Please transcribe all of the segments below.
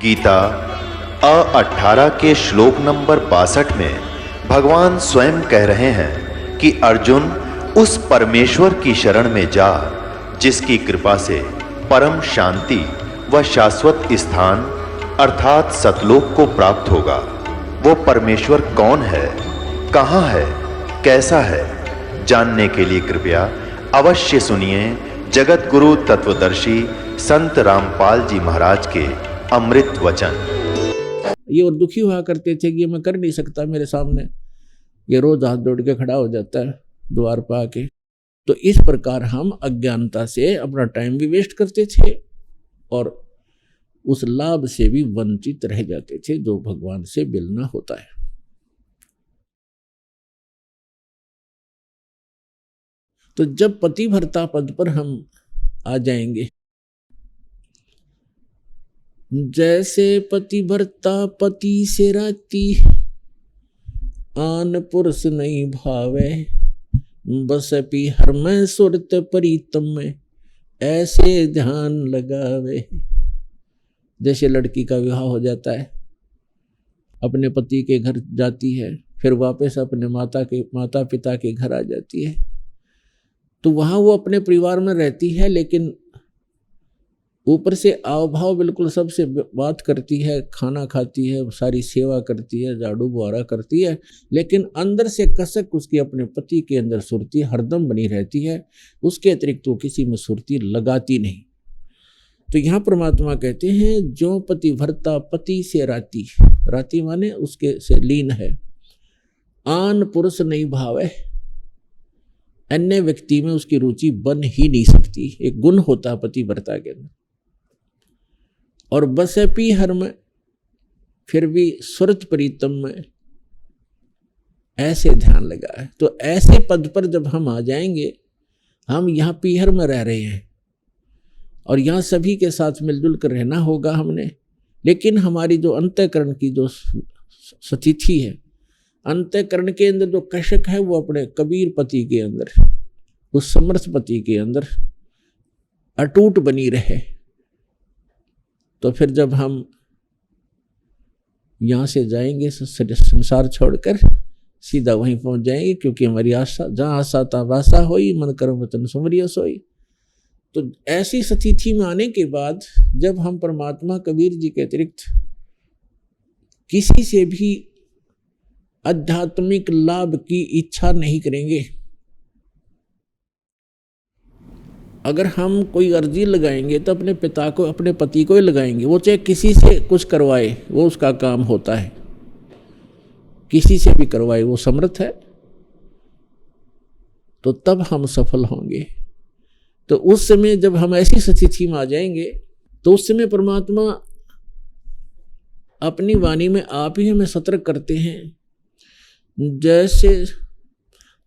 गीता 18 के श्लोक नंबर 62 में भगवान स्वयं कह रहे हैं कि अर्जुन उस परमेश्वर की शरण में जा जिसकी कृपा से परम शांति व शाश्वत स्थान अर्थात सतलोक को प्राप्त होगा। वो परमेश्वर कौन है, कहाँ है, कैसा है, जानने के लिए कृपया अवश्य सुनिए जगत गुरु तत्वदर्शी संत रामपाल जी महाराज के अमृत वचन। ये और दुखी हुआ करते थे कि ये मैं कर नहीं सकता, मेरे सामने ये रोज हाथ जोड़ के खड़ा हो जाता है द्वार पर आके। तो इस प्रकार हम अज्ञानता से अपना टाइम भी वेस्ट करते थे और उस लाभ से भी वंचित रह जाते थे जो भगवान से मिलना होता है। तो जब पतिव्रता पद पर हम आ जाएंगे, जैसे पतिव्रता पति से राती, आन पुरुष नहीं भावे, बस हर में सुरत प्रीतम में, ऐसे ध्यान लगावे। जैसे लड़की का विवाह हो जाता है, अपने पति के घर जाती है, फिर वापस अपने माता पिता के घर आ जाती है, तो वहां वो अपने परिवार में रहती है, लेकिन ऊपर से आव भाव बिल्कुल सबसे बात करती है, खाना खाती है, सारी सेवा करती है, झाड़ू बुहारा करती है, लेकिन अंदर से कसक उसकी अपने पति के अंदर सुरती हरदम बनी रहती है। उसके अतिरिक्त वो किसी में सुरती लगाती नहीं। तो यहाँ परमात्मा कहते हैं जो पतिव्रता पति से राती, राती माने उसके से लीन है, आन पुरुष नहीं भावे, अन्य व्यक्ति में उसकी रुचि बन ही नहीं सकती। एक गुण होता है पतिव्रता के अंदर। और बसपी हर में, फिर भी सुरत प्रीतम में, ऐसे ध्यान लगा है। तो ऐसे पद पर जब हम आ जाएंगे, हम यहाँ पीहर में रह रहे हैं और यहाँ सभी के साथ मिलजुल कर रहना होगा हमने, लेकिन हमारी जो अंतःकरण की जो स्थिति है, अंतःकरण के अंदर जो कशक है वो अपने कबीर पति के अंदर, उस समर्थ पति के अंदर अटूट बनी रहे। तो फिर जब हम यहाँ से जाएंगे संसार छोड़कर, सीधा वहीं पहुंच जाएंगे, क्योंकि हमारी आशा जहाँ आशा ता वासा होई, मन कर्म वतन सुमरिया सोई। तो ऐसी स्थिति में आने के बाद जब हम परमात्मा कबीर जी के अतिरिक्त किसी से भी आध्यात्मिक लाभ की इच्छा नहीं करेंगे, अगर हम कोई अर्जी लगाएंगे तो अपने पिता को, अपने पति को ही लगाएंगे। वो चाहे किसी से कुछ करवाए, वो उसका काम होता है, किसी से भी करवाए, वो समर्थ है, तो तब हम सफल होंगे। तो उस समय जब हम ऐसी स्थिति में आ जाएंगे, तो उस समय परमात्मा अपनी वाणी में आप ही हमें सतर्क करते हैं।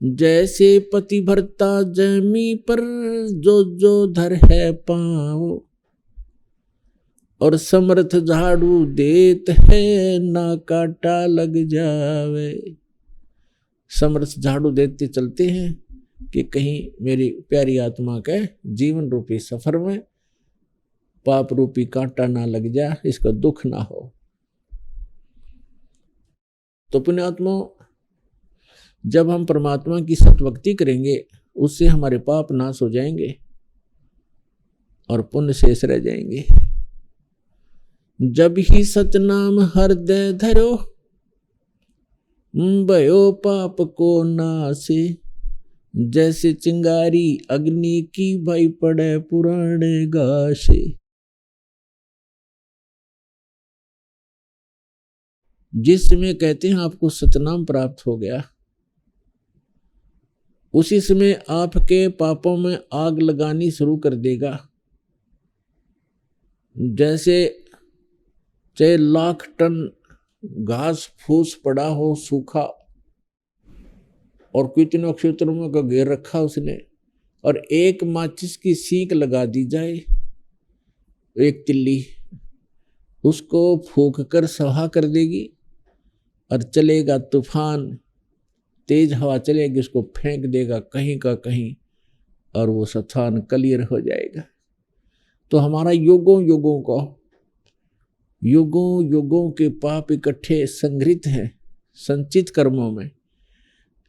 जैसे पतिव्रता जमी पर जो जो धर है पाँव, और समर्थ झाड़ू देत है ना काटा लग जावे। समर्थ झाड़ू देते चलते हैं कि कहीं मेरी प्यारी आत्मा के जीवन रूपी सफर में पाप रूपी कांटा ना लग जा, इसका दुख ना हो। तो पुण्यात्मा, जब हम परमात्मा की सतभक्ति करेंगे, उससे हमारे पाप नाश हो जाएंगे और पुण्य शेष रह जाएंगे। जब ही सतनाम हृदय धरो, भयो पाप को नासे, जैसे चिंगारी अग्नि की भई पड़े पुराने गासे। जिस समय कहते हैं आपको सतनाम प्राप्त हो गया, उसी समय आपके पापों में आग लगानी शुरू कर देगा। जैसे चाहे लाख टन घास फूस पड़ा हो सूखा, और कितने क्षेत्रों में का घेर रखा उसने, और एक माचिस की सीख लगा दी जाए, एक तिल्ली, उसको फूंक कर सहा कर देगी और चलेगा तूफान, तेज हवा चलेगी, उसको फेंक देगा कहीं का कहीं और वो स्थान क्लियर हो जाएगा। तो हमारा युगों युगों का युगों युगों के पाप इकट्ठे संग्रहित हैं संचित कर्मों में।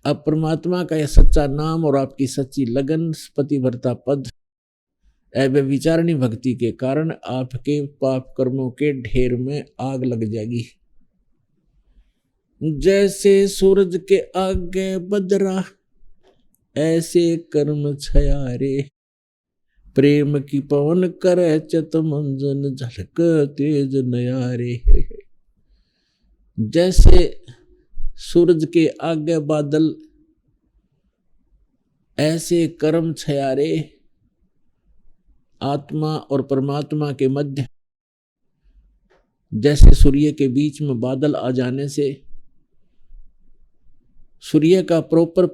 अब परमात्मा का यह सच्चा नाम और आपकी सच्ची लगन पतिव्रता पद अव्यभिचारिणी भक्ति के कारण आपके पाप कर्मों के ढेर में आग लग जाएगी। जैसे सूरज के आगे बदरा ऐसे कर्म छयारे, प्रेम की पवन करे चत मंजन झलक तेज नयारे। जैसे सूरज के आगे बादल ऐसे कर्म छयारे, आत्मा और परमात्मा के मध्य जैसे सूर्य के बीच में बादल आ जाने से सूर्य का प्रॉपर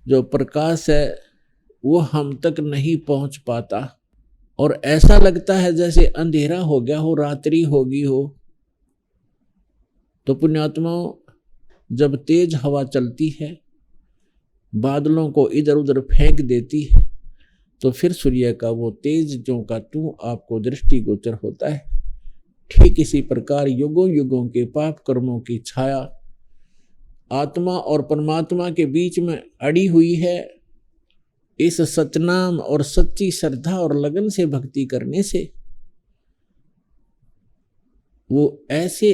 जो प्रकाश है वो हम तक नहीं पहुंच पाता और ऐसा लगता है जैसे अंधेरा हो गया हो, रात्रि होगी हो। तो पुण्यात्माओं, जब तेज हवा चलती है, बादलों को इधर उधर फेंक देती है, तो फिर सूर्य का वो तेज ज्यों का त्यों आपको दृष्टिगोचर होता है। ठीक इसी प्रकार युगों युगों के पाप कर्मों की छाया आत्मा और परमात्मा के बीच में अड़ी हुई है। इस सतनाम और सच्ची श्रद्धा और लगन से भक्ति करने से वो ऐसे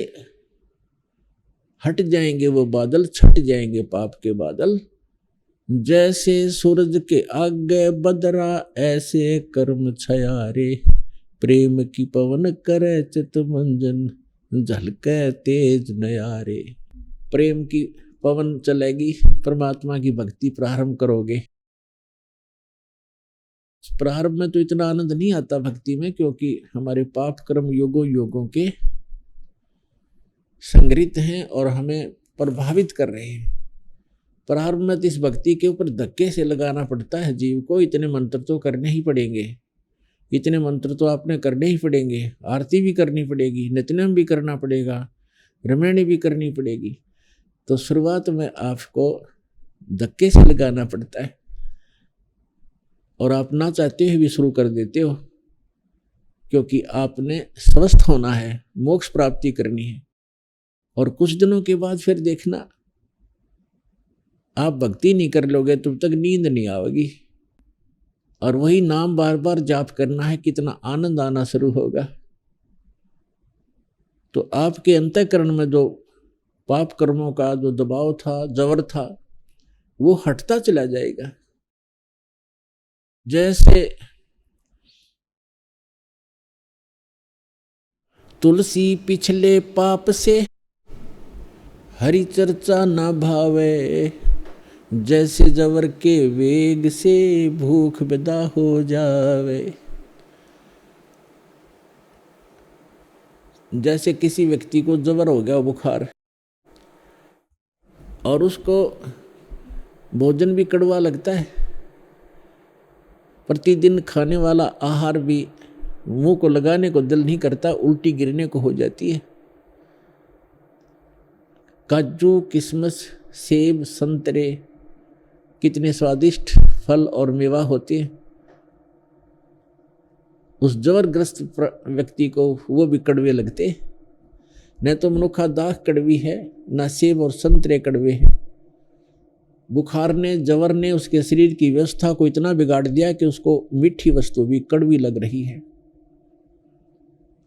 हट जाएंगे, वो बादल छट जाएंगे पाप के बादल। जैसे सूरज के आगे बदरा ऐसे कर्म छयारे, प्रेम की पवन करे चित मंजन झलके तेज नयारे। प्रेम की पवन चलेगी, परमात्मा की भक्ति प्रारंभ करोगे। प्रारंभ में तो इतना आनंद नहीं आता भक्ति में, क्योंकि हमारे पाप कर्म युगों युगों के संग्रहित हैं और हमें प्रभावित कर रहे हैं। प्रारंभ में तो इस भक्ति के ऊपर धक्के से लगाना पड़ता है जीव को। इतने मंत्र तो करने ही पड़ेंगे, इतने मंत्र तो आपने करने ही पड़ेंगे। आरती भी करनी पड़ेगी, नित्यनेम भी करना पड़ेगा, रमणी भी करनी पड़ेगी। तो शुरुआत में आपको धक्के से लगाना पड़ता है और आप ना चाहते हुए भी शुरू कर देते हो, क्योंकि आपने स्वस्थ होना है, मोक्ष प्राप्ति करनी है। और कुछ दिनों के बाद फिर देखना, आप भक्ति नहीं कर लोगे तब तक नींद नहीं आएगी और वही नाम बार बार जाप करना है, कितना आनंद आना शुरू होगा। तो आपके अंतःकरण में जो पाप कर्मों का जो दबाव था, जबर था, वो हटता चला जाएगा। जैसे तुलसी पिछले पाप से हरि चर्चा ना भावे, जैसे जवर के वेग से भूख विदा हो जावे। जैसे किसी व्यक्ति को जबर हो गया, बुखार, और उसको भोजन भी कड़वा लगता है, प्रतिदिन खाने वाला आहार भी मुंह को लगाने को दिल नहीं करता, उल्टी गिरने को हो जाती है। काजू, किशमिश, सेब, संतरे कितने स्वादिष्ट फल और मेवा होते हैं, उस जबरग्रस्त व्यक्ति को वो भी कड़वे लगते हैं। न तो मनुखा दाख कड़वी है, न सेब और संतरे कड़वे हैं। बुखार ने, जवर ने उसके शरीर की व्यवस्था को इतना बिगाड़ दिया कि उसको मीठी वस्तु भी कड़वी लग रही है।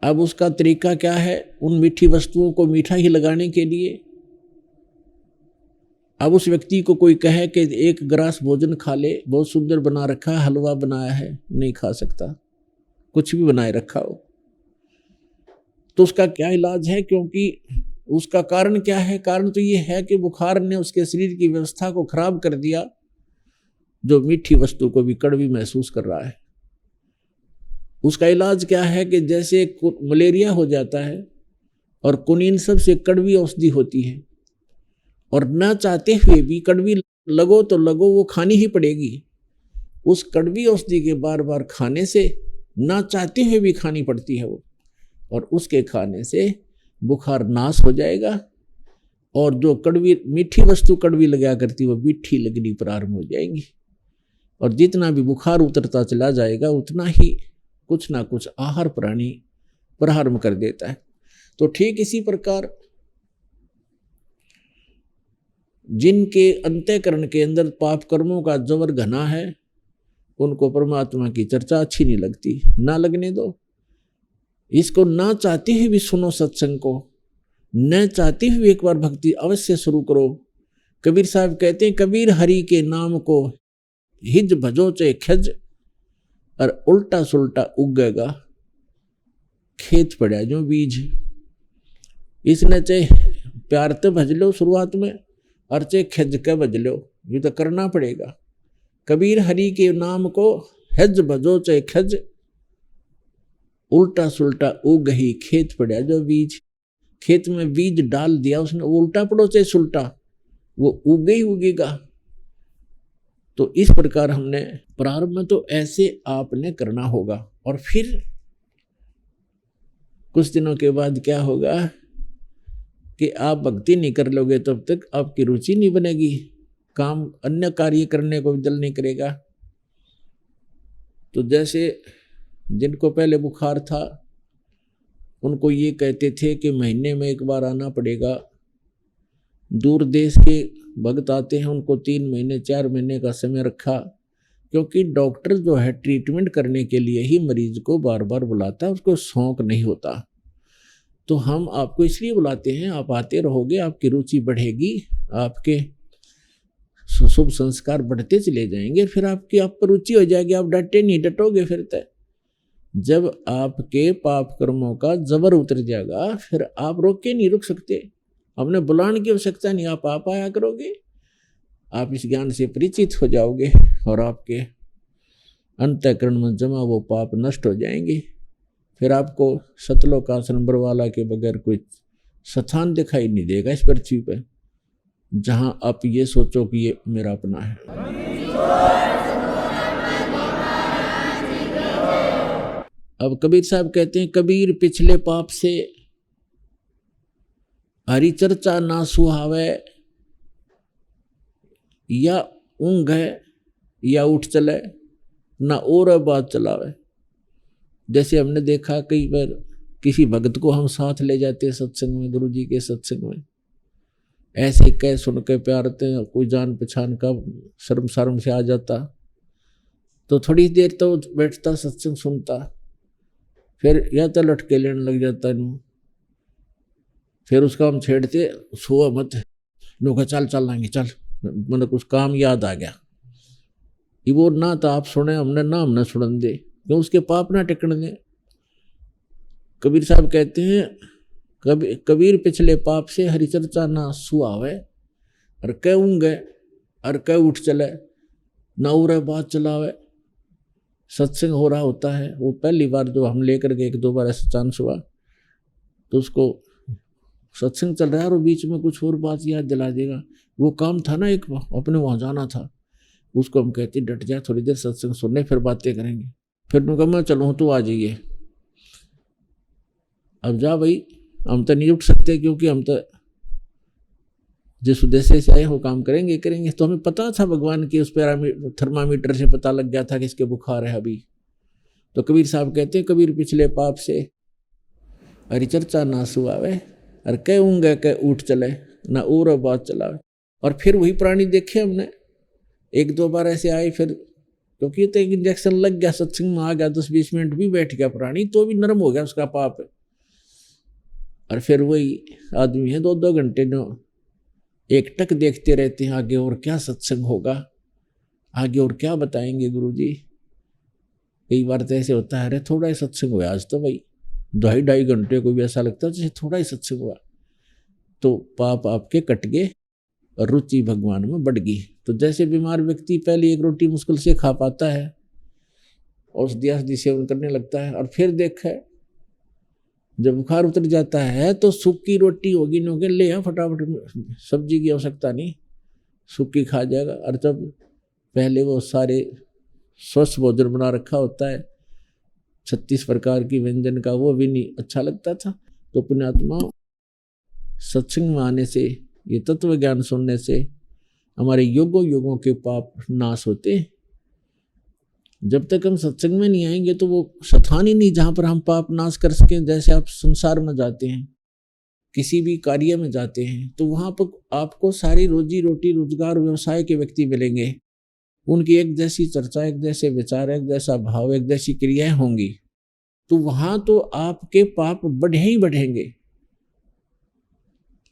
अब उसका तरीका क्या है? उन मीठी वस्तुओं को मीठा ही लगाने के लिए अब उस व्यक्ति को कोई कहे कि एक ग्रास भोजन खा ले, बहुत सुंदर बना रखा है, हलवा बनाया है, नहीं खा सकता, कुछ भी बनाए रखा हो। तो उसका क्या इलाज है? क्योंकि उसका कारण क्या है? कारण तो ये है कि बुखार ने उसके शरीर की व्यवस्था को खराब कर दिया, जो मीठी वस्तु को भी कड़वी महसूस कर रहा है। उसका इलाज क्या है कि जैसे मलेरिया हो जाता है और कुनीन सबसे कड़वी औषधि होती है, और ना चाहते हुए भी कड़वी लगो तो लगो, वो खानी ही पड़ेगी। उस कड़वी औषधि के बार बार खाने से ना चाहते हुए भी खानी पड़ती है वो, और उसके खाने से बुखार नाश हो जाएगा और जो कड़वी मीठी वस्तु कड़वी लगा करती वो मीठी लगनी प्रारंभ हो जाएंगी। और जितना भी बुखार उतरता चला जाएगा उतना ही कुछ ना कुछ आहार प्राणी प्रारंभ कर देता है। तो ठीक इसी प्रकार जिनके अंतःकरण के अंदर पाप कर्मों का जबर घना है, उनको परमात्मा की चर्चा अच्छी नहीं लगती। ना लगने दो, इसको ना चाहते हुए भी सुनो सत्संग को, न चाहते हुए एक बार भक्ति अवश्य शुरू करो। कबीर साहब कहते हैं, कबीर हरि के नाम को हिज भजो चे खज, और उल्टा सुल्टा उगेगा खेत पड़ा जो बीज। इसने चाहे प्यार तो भज लो शुरुआत में, और चाहे खज के भज लो, ये तो करना पड़ेगा। कबीर हरि के नाम को हिज भजो चे खज, उल्टा सुल्टा उग ही खेत पड़ा जो बीज। खेत में बीज डाल दिया उसने, उल्टा पड़ो चाहे सुल्टा, वो उगे ही उगेगा। तो इस प्रकार हमने प्रारंभ में तो ऐसे आपने करना होगा, और फिर कुछ दिनों के बाद क्या होगा कि आप भक्ति नहीं कर लोगे तब तक आपकी रुचि नहीं बनेगी, काम अन्य कार्य करने को भी दिल नहीं करेगा। तो जैसे जिनको पहले बुखार था उनको ये कहते थे कि महीने में एक बार आना पड़ेगा। दूर देश के भक्त आते हैं, उनको 3 महीने 4 महीने का समय रखा, क्योंकि डॉक्टर जो है ट्रीटमेंट करने के लिए ही मरीज को बार बार बुलाता है, उसको शौक नहीं होता। तो हम आपको इसलिए बुलाते हैं, आप आते रहोगे, आपकी रुचि बढ़ेगी, आपके शुभ संस्कार बढ़ते चले जाएंगे, फिर आपकी आप पर रुचि हो जाएगी, आप डटे नहीं, डटोगे फिर तय। जब आपके पाप कर्मों का जबर उतर जाएगा, फिर आप रोक के नहीं रुक सकते, हमने बुलाने की आवश्यकता नहीं, आप आया करोगे। आप इस ज्ञान से परिचित हो जाओगे और आपके अंतःकरण में जमा वो पाप नष्ट हो जाएंगे। फिर आपको सतलोकासन बरवाला के बगैर कोई स्थान दिखाई नहीं देगा इस पृथ्वी पर जहां आप ये सोचो कि ये मेरा अपना है। अब कबीर साहब कहते हैं, कबीर पिछले पाप से हरि चर्चा ना सुहावे, या ऊँघ है या उठ चले, ना और बात चलावे। जैसे हमने देखा कई बार किसी भक्त को हम साथ ले जाते सत्संग में, गुरु जी के सत्संग में, ऐसे कह सुन के प्यारते हैं, कोई जान पहचान का शर्म शर्म से आ जाता, तो थोड़ी देर तो बैठता सत्संग सुनता, फिर या तो लटके लेने लग जाता नू, फिर उसका हम छेड़ते, सोआ मत नूका, चल चल लाएंगे चल, मतलब कुछ काम याद आ गया। ये वो ना तो आप सुने हमने, ना हमने सुनन दे, क्यों उसके पाप ना टिकने दे। कबीर साहब कहते हैं, कबीर पिछले पाप से हरिचर्चा ना सुहावे, और कह ऊँगे और कह उठ चले, ना उरे बात चलावे। सत्संग हो रहा होता है, वो पहली बार जो हम लेकर के 1-2 बार ऐसा चांस हुआ, तो उसको सत्संग चल रहा है और बीच में कुछ और बात याद दिला देगा, वो काम था ना एक अपने वहाँ जाना था, उसको हम कहते डट जा, थोड़ी देर सत्संग सुनने फिर बातें करेंगे। फिर उनका मैं चलूँ तो आ जाइए, अब जा भाई, हम तो नहीं उठ सकते क्योंकि हम तो जिस उद्देश्य से आए हो काम करेंगे करेंगे। तो हमें पता था भगवान की उस थर्मामीटर से पता लग गया था कि इसके बुखार है अभी। तो कबीर साहब कहते हैं, कबीर पिछले पाप से हरिचर्चा ना सुहावे, और कह ऊँगे कह उठ चले, ना और बात चलावे। और फिर वही प्राणी देखे हमने, 1-2 बार ऐसे आए, फिर क्योंकि तो एक इंजेक्शन लग गया, सत्संग में आ गया, 10-20 मिनट भी बैठ गया प्राणी, तो भी नरम हो गया उसका पाप। और फिर वही आदमी है 2-2 घंटे जो एक टक देखते रहते हैं, आगे और क्या सत्संग होगा, आगे और क्या बताएंगे गुरुजी। कई बार तो ऐसे होता है, अरे थोड़ा ही सत्संग हुआ आज तो भाई, 2.5 घंटे को भी ऐसा लगता है जैसे थोड़ा ही सत्संग हुआ। तो पाप आपके कट गए और रुचि भगवान में बढ़ गई। तो जैसे बीमार व्यक्ति पहले एक रोटी मुश्किल से खा पाता है, औषधि सेवन करने लगता है, और फिर देखा जब बुखार उतर जाता है तो सूखी रोटी होगी, नोके ले आ फटाफट, सब्जी की आवश्यकता नहीं, सूखी खा जाएगा। और जब पहले वो सारे स्वस्थ भोजन बना रखा होता है 36 प्रकार की व्यंजन का, वो भी नहीं अच्छा लगता था। तो पुण्यात्मा सत्संग में आने से, ये तत्व ज्ञान सुनने से हमारे युगों युगों के पाप नाश होते हैं। जब तक हम सत्संग में नहीं आएंगे तो वो स्थान ही नहीं जहाँ पर हम पाप नाश कर सकें। जैसे आप संसार में जाते हैं, किसी भी कार्य में जाते हैं, तो वहाँ पर आपको सारी रोजी रोटी रोजगार व्यवसाय के व्यक्ति मिलेंगे। उनकी एक जैसी चर्चा, एक जैसे विचार, एक जैसा भाव, एक जैसी क्रियाएं होंगी, तो वहाँ तो आपके पाप बढ़े ही बढ़ेंगे।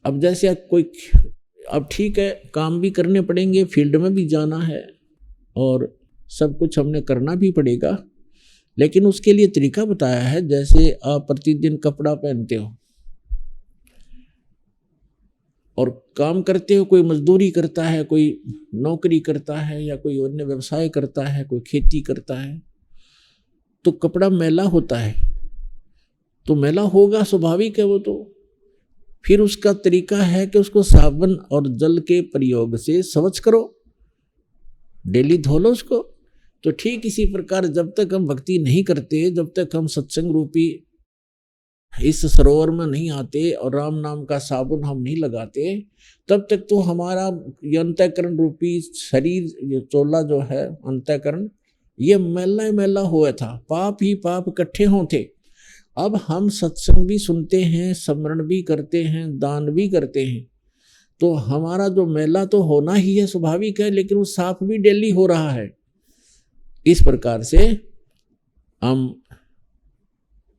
अब जैसे कोई, अब ठीक है, काम भी करने पड़ेंगे, फील्ड में भी जाना है और सब कुछ हमने करना भी पड़ेगा, लेकिन उसके लिए तरीका बताया है। जैसे आप प्रतिदिन कपड़ा पहनते हो और काम करते हो, कोई मजदूरी करता है, कोई नौकरी करता है, या कोई अन्य व्यवसाय करता है, कोई खेती करता है, तो कपड़ा मैला होता है, तो मैला होगा, स्वाभाविक है वो। तो फिर उसका तरीका है कि उसको साबुन और जल के प्रयोग से स्वच्छ करो, डेली धो लो उसको। तो ठीक इसी प्रकार जब तक हम भक्ति नहीं करते, जब तक हम सत्संग रूपी इस सरोवर में नहीं आते और राम नाम का साबुन हम नहीं लगाते, तब तक तो हमारा ये अंतःकरण रूपी शरीर, ये चोला जो है अंतःकरण, ये मैला मैला हुआ था, पाप ही पाप इकट्ठे होते। अब हम सत्संग भी सुनते हैं, स्मरण भी करते हैं, दान भी करते हैं, तो हमारा जो मैला तो होना ही है, स्वाभाविक है, लेकिन वो साफ भी डेली हो रहा है। इस प्रकार से हम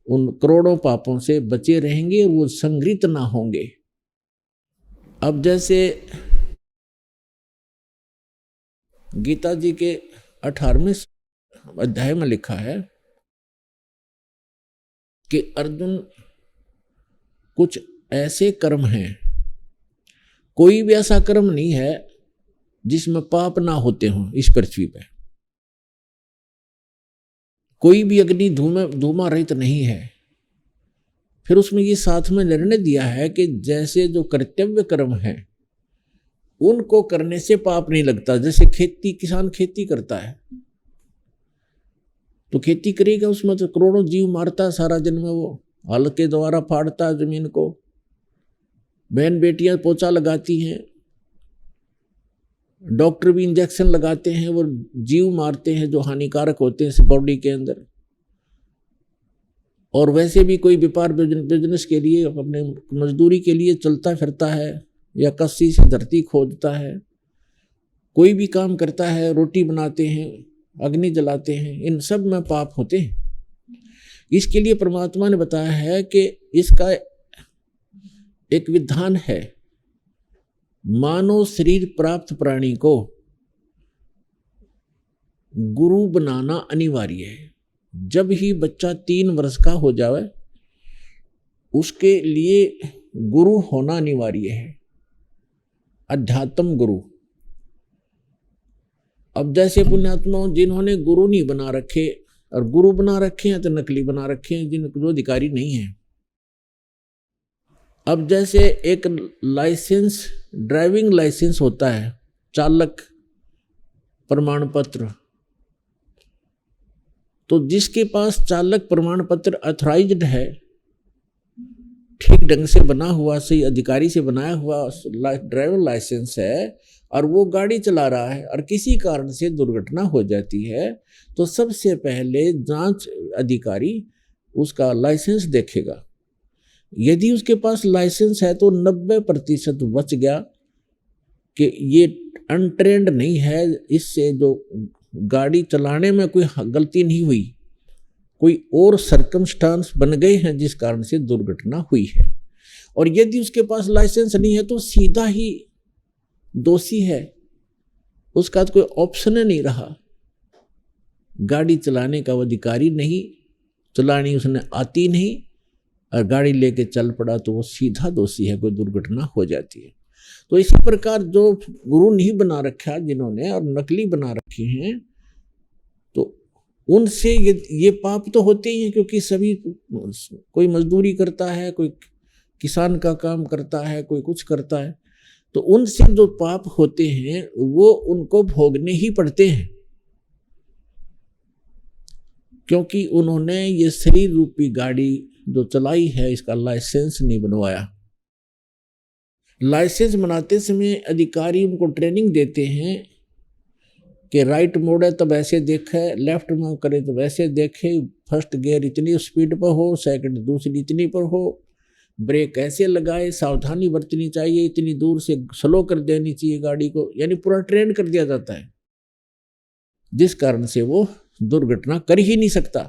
उन करोड़ों पापों से बचे रहेंगे और वो संग्रहित ना होंगे। अब जैसे गीता जी के 18वें अध्याय में लिखा है कि अर्जुन, कुछ ऐसे कर्म हैं, कोई भी ऐसा कर्म नहीं है जिसमें पाप ना होते हों इस पृथ्वी पे। कोई भी अग्नि धूमा रहित नहीं है। फिर उसमें ये साथ में निर्णय दिया है कि जैसे जो कर्तव्य कर्म है उनको करने से पाप नहीं लगता। जैसे खेती, किसान खेती करता है तो खेती करेगा, उसमें तो करोड़ों जीव मारता है सारा दिन में, वो हल के द्वारा फाड़ता है जमीन को, बहन बेटियां पोछा लगाती हैं, डॉक्टर भी इंजेक्शन लगाते हैं, वो जीव मारते हैं जो हानिकारक होते हैं इस बॉडी के अंदर। और वैसे भी कोई व्यापार बिजनेस के लिए, अपने मजदूरी के लिए चलता फिरता है, या कस्सी से धरती खोदता है, कोई भी काम करता है, रोटी बनाते हैं, अग्नि जलाते हैं, इन सब में पाप होते हैं। इसके लिए परमात्मा ने बताया है कि इसका एक विधान है, मानव शरीर प्राप्त प्राणी को गुरु बनाना अनिवार्य है। जब ही बच्चा 3 वर्ष का हो जाए उसके लिए गुरु होना अनिवार्य है, अध्यात्म गुरु। अब जैसे पुण्यात्माओं जिन्होंने गुरु नहीं बना रखे, और गुरु बना रखे हैं तो नकली बना रखे हैं, जिनको जो अधिकारी नहीं है। अब जैसे एक लाइसेंस, ड्राइविंग लाइसेंस होता है, चालक प्रमाण पत्र, तो जिसके पास चालक प्रमाण पत्र अथॉराइज्ड है, ठीक ढंग से बना हुआ, सही अधिकारी से बनाया हुआ ड्राइविंग लाइसेंस है, और वो गाड़ी चला रहा है और किसी कारण से दुर्घटना हो जाती है, तो सबसे पहले जांच अधिकारी उसका लाइसेंस देखेगा। यदि उसके पास लाइसेंस है तो 90% बच गया कि ये अनट्रेंड नहीं है, इससे जो गाड़ी चलाने में कोई गलती नहीं हुई, कोई और सर्कमस्टांस बन गए हैं जिस कारण से दुर्घटना हुई है। और यदि उसके पास लाइसेंस नहीं है तो सीधा ही दोषी है, उसका तो कोई ऑप्शन नहीं रहा, गाड़ी चलाने का वो अधिकारी नहीं, चलानी उसने आती नहीं, और गाड़ी लेके चल पड़ा तो वो सीधा दोषी है, कोई दुर्घटना हो जाती है। तो इसी प्रकार जो गुरु नहीं बना रखा जिन्होंने, और नकली बना रखे हैं, तो उनसे ये पाप तो होते ही हैं, क्योंकि सभी, कोई मजदूरी करता है, कोई किसान का काम करता है, कोई कुछ करता है, तो उनसे जो पाप होते हैं वो उनको भोगने ही पड़ते हैं, क्योंकि उन्होंने ये शरीर रूपी गाड़ी जो चलाई है इसका लाइसेंस नहीं बनवाया। लाइसेंस बनाते समय अधिकारी उनको ट्रेनिंग देते हैं कि राइट मोड़े तब ऐसे देखे, लेफ्ट में करे तो वैसे देखे, फर्स्ट गियर इतनी स्पीड पर हो, सेकंड दूसरी इतनी पर हो, ब्रेक ऐसे लगाए, सावधानी बरतनी चाहिए, इतनी दूर से स्लो कर देनी चाहिए गाड़ी को, यानी पूरा ट्रेन कर दिया जाता है, जिस कारण से वो दुर्घटना कर ही नहीं सकता।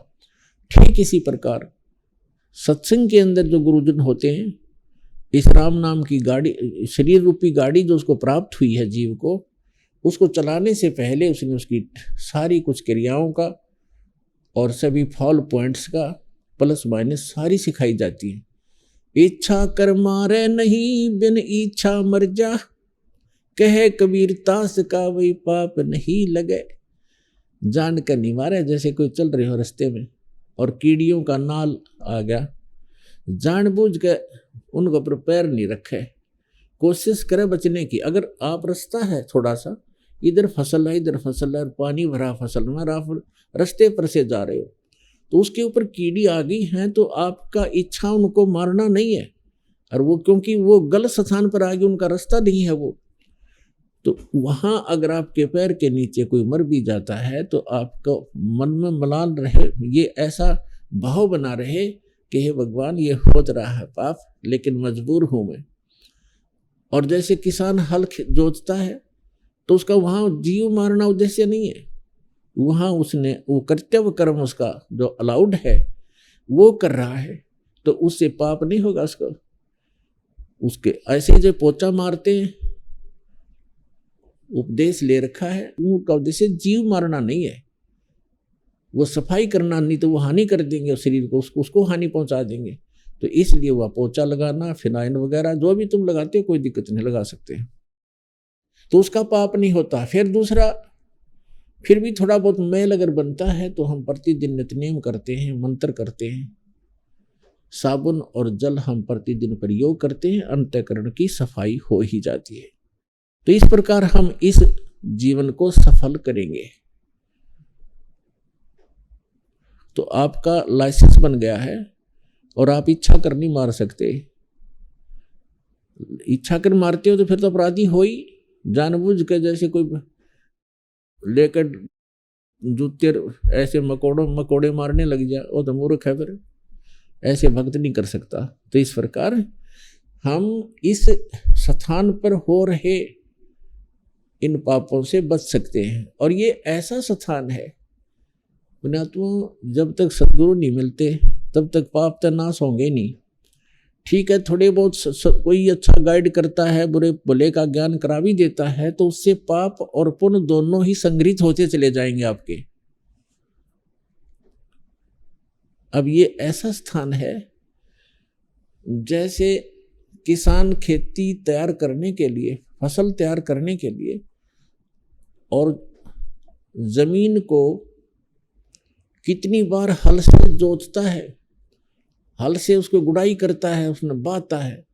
ठीक इसी प्रकार सत्संग के अंदर जो गुरुजन होते हैं, इस राम नाम की गाड़ी, शरीर रूपी गाड़ी जो उसको प्राप्त हुई है जीव को, उसको चलाने से पहले उसने उसकी सारी कुछ क्रियाओं का और सभी फॉल पॉइंट्स का प्लस माइनस सारी सिखाई जाती है। इच्छा कर मारे नहीं, बिन इच्छा मर जा, कहे कबीर तास का वही पाप नहीं लगे। जान कर नहीं मारे, जैसे कोई चल रहे हो रास्ते में और कीड़ियों का नाल आ गया, जानबूझ के उनको पर पैर नहीं रखे, कोशिश करे बचने की। अगर आप रास्ता है थोड़ा सा, इधर फसल है इधर फसल है, पानी भरा फसल में, आप रास्ते पर से जा रहे हो तो उसके ऊपर कीड़ी आ गई है, तो आपका इच्छा उनको मारना नहीं है, और वो क्योंकि वो गलत स्थान पर आ गई, उनका रास्ता नहीं है वो, तो वहाँ अगर आपके पैर के नीचे कोई मर भी जाता है तो आपको मन में मलाल रहे, ये ऐसा भाव बना रहे कि हे भगवान ये हो रहा है पाप, लेकिन मजबूर हूँ मैं। और जैसे किसान हल जोतता है तो उसका वहाँ जीव मारना उद्देश्य नहीं है, वहाँ उसने वो कर्तव्य कर्म उसका जो अलाउड है वो कर रहा है, तो उससे पाप नहीं होगा उसको। उसके ऐसे जो पोचा मारते हैं, उपदेश ले रखा है, उनका उद्देश्य जीव मारना नहीं है, वो सफाई करना, नहीं तो वो हानि कर देंगे शरीर को, उसको हानि पहुंचा देंगे। तो इसलिए वह पोचा लगाना, फिनाइन वगैरह जो भी तुम लगाते हो कोई दिक्कत नहीं, लगा सकते हैं, तो उसका पाप नहीं होता। फिर दूसरा, फिर भी थोड़ा बहुत मैल अगर बनता है तो हम प्रतिदिन नित्यनेम करते हैं, मंत्र करते हैं, साबुन और जल हम प्रतिदिन प्रयोग करते हैं, अंतःकरण की सफाई हो ही जाती है। तो इस प्रकार हम इस जीवन को सफल करेंगे। तो आपका लाइसेंस बन गया है और आप इच्छा कर नहीं मार सकते। इच्छा कर मारते हो तो फिर तो अपराधी हो ही, जानबूझ के जैसे कोई लेकर जूते ऐसे मकोड़े मारने लग जाए, वो तो मूर्ख है, फिर ऐसे भक्त नहीं कर सकता। तो इस प्रकार हम इस स्थान पर हो रहे इन पापों से बच सकते हैं। और ये ऐसा स्थान है पुण्यात्मा, जब तक सदगुरु नहीं मिलते तब तक पाप तो नाश होंगे नहीं। ठीक है, थोड़े बहुत कोई अच्छा गाइड करता है, बुरे भले का ज्ञान करा भी देता है, तो उससे पाप और पुण्य दोनों ही संग्रहित होते चले जाएंगे आपके। अब ये ऐसा स्थान है जैसे किसान खेती तैयार करने के लिए, फसल तैयार करने के लिए, और जमीन को कितनी बार हल से जोतता है, हल से उसको गुड़ाई करता है, उसने बाता है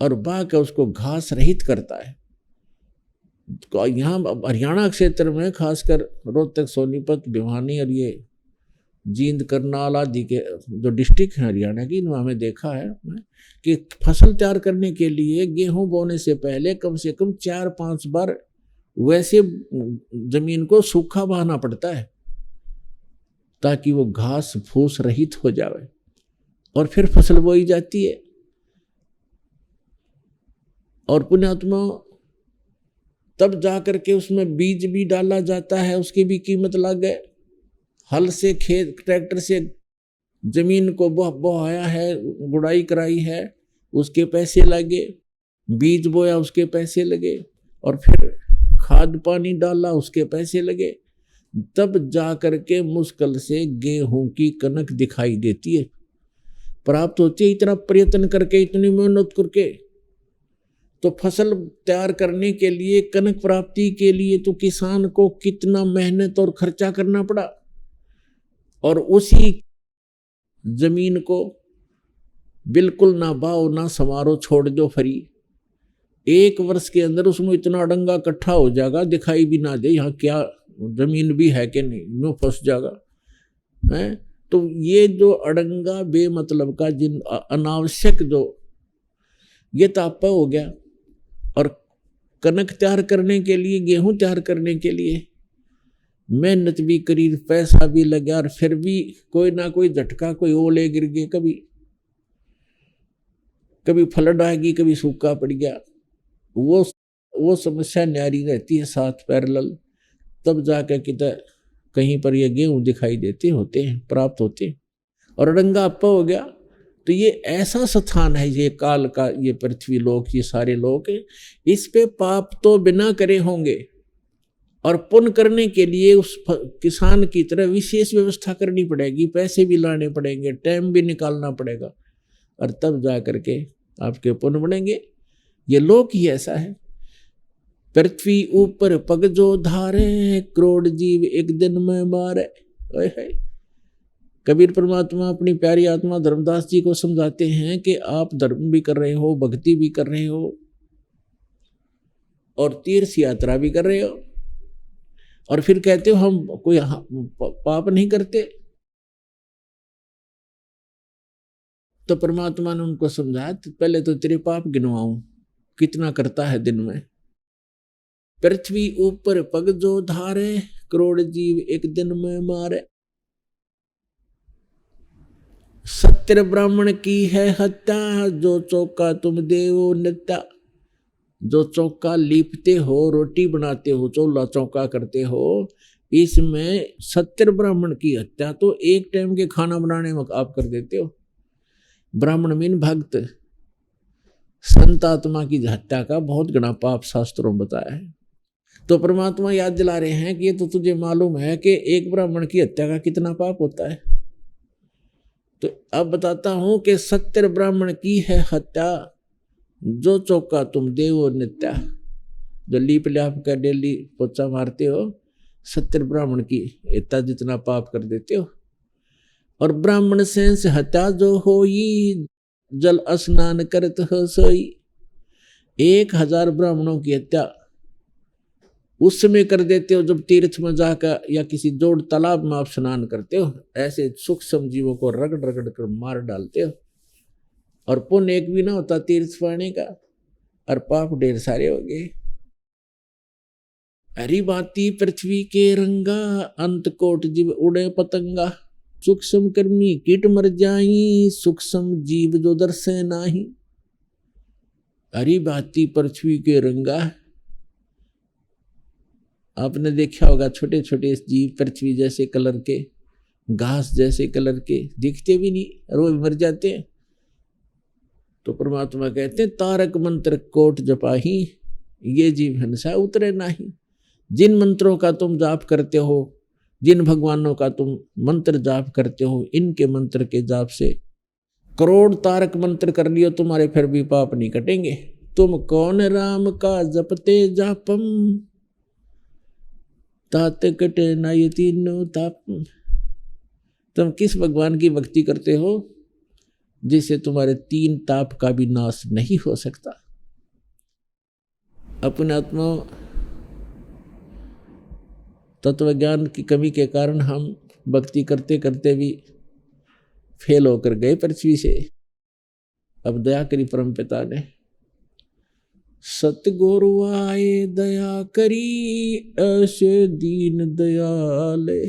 और बा के उसको घास रहित करता है। तो यहाँ हरियाणा क्षेत्र में खासकर रोहतक, सोनीपत, भिवानी और ये जींद, करनाल आदि के जो डिस्ट्रिक्ट हैं हरियाणा की, इनमें हमें देखा है कि फसल तैयार करने के लिए गेहूं बोने से पहले कम से कम 4-5 बार वैसे जमीन को सूखा बहाना पड़ता है ताकि वो घास फूस रहित हो जाए, और फिर फसल बोई जाती है। और पुण्यात्मा तब जाकर के उसमें बीज भी डाला जाता है, उसकी भी कीमत लगे। हल से खेत ट्रैक्टर से जमीन को बोहाया है, गुड़ाई कराई है, उसके पैसे लगे, बीज बोया उसके पैसे लगे, और फिर खाद पानी डाला उसके पैसे लगे, तब जाकर के मुश्किल से गेहूं की कनक दिखाई देती है, प्राप्त होती है। इतना प्रयत्न करके, इतनी मेहनत करके, तो फसल तैयार करने के लिए, कनक प्राप्ति के लिए तो किसान को कितना मेहनत और खर्चा करना पड़ा। और उसी जमीन को बिल्कुल ना बाओ ना समारो, छोड़ दो फ्री, 1 वर्ष के अंदर उसमें इतना अड़ंगा इकट्ठा हो जाएगा, दिखाई भी ना दे यहाँ क्या जमीन भी है कि नहीं, नो फंस जाएगा है। तो ये जो अड़ंगा बेमतलब का, जिन अनावश्यक जो ये तापा हो गया। और कनक तैयार करने के लिए, गेहूं तैयार करने के लिए मेहनत भी करी, पैसा भी लगा, और फिर भी कोई ना कोई झटका, कोई ओले गिर गए, कभी फ्लड आ गई, कभी सूखा पड़ गया, वो समस्या न्यारी रहती है साथ पैरेलल। तब जाकर किधर कहीं पर ये गेहूं दिखाई देते होते हैं, प्राप्त होते हैं, और रंगापा हो गया। तो ये ऐसा स्थान है, ये काल का, ये पृथ्वी लोक, ये सारे लोक है, इस पे पाप तो बिना करे होंगे, और पुण्य करने के लिए उस किसान की तरह विशेष व्यवस्था करनी पड़ेगी, पैसे भी लाने पड़ेंगे, टाइम भी निकालना पड़ेगा, और तब जा करके आपके पुण्य बनेंगे। ये लोक ही ऐसा है। पृथ्वी ऊपर पग जो धारे, करोड़ जीव एक दिन में मारे। कबीर परमात्मा अपनी प्यारी आत्मा धर्मदास जी को समझाते हैं कि आप धर्म भी कर रहे हो, भक्ति भी कर रहे हो, और तीर्थ यात्रा भी कर रहे हो, और फिर कहते हो हम कोई पाप नहीं करते। तो परमात्मा ने उनको समझाया, पहले तो तेरे पाप गिनवाऊं, कितना करता है दिन में। पृथ्वी ऊपर पग जो धारे, करोड़ जीव एक दिन में मारे। 70 ब्राह्मण की है हत्या, जो चौका तुम देवो नित्या। जो चौका लीपते हो, रोटी बनाते हो, चौला चौका करते हो, इसमें 70 ब्राह्मण की हत्या तो एक टाइम के खाना बनाने में आप कर देते हो। ब्राह्मण मीन भक्त, संत आत्मा की हत्या का बहुत गणा पाप शास्त्रों बताया है। तो परमात्मा याद दिला रहे हैं कि ये तो तुझे मालूम है कि एक ब्राह्मण की हत्या का कितना पाप होता है। तो अब बताता हूं कि 70 ब्राह्मण की है हत्या, जो चौका तुम देवो नित्या। जो लीप ल्याप कर डेली पोचा मारते हो, 70 ब्राह्मण की हत्या जितना पाप कर देते हो। और ब्राह्मण से हत्या जो होई, जल स्नान करत हो सोई। 1000 ब्राह्मणों की हत्या उस समय कर देते हो जब तीर्थ में जाकर या किसी जोड़ तालाब में आप स्नान करते हो। ऐसे सूक्ष्म जीवों को रगड़ रगड़ कर मार डालते हो, और पुण्य एक भी ना होता तीर्थ पाने का, और पाप ढेर सारे हो गए। हरी बाती पृथ्वी के रंगा, अंत कोट जीव उड़े पतंगा। सूक्ष्म कर्मी कीट मर जाई, सूक्ष्म जीव जो दर्शे नाही। हरी बाती पृथ्वी के रंगा, आपने देखा होगा छोटे छोटे जीव पृथ्वी जैसे कलर के, घास जैसे कलर के, दिखते भी नहीं और वो मर जाते हैं। तो परमात्मा कहते हैं तारक मंत्र कोट जपाही, ये जीव हंसा उतरे नाही। जिन मंत्रों का तुम जाप करते हो, जिन भगवानों का तुम मंत्र जाप करते हो, इनके मंत्र के जाप से करोड़ तारक मंत्र कर लियो, तुम्हारे फिर भी पाप नहीं कटेंगे। तुम कौन राम का जपते जापम, तात कटे ना ये तीनों ताप। तुम किस भगवान की भक्ति करते हो जिससे तुम्हारे 3 ताप का भी नाश नहीं हो सकता। अपने आत्मा तत्व ज्ञान की कमी के कारण हम भक्ति करते करते भी फेल होकर गए पृथ्वी से। अब दया करी परमपिता ने, सतगुरु आए दया करी, ऐसे दीन दयाले।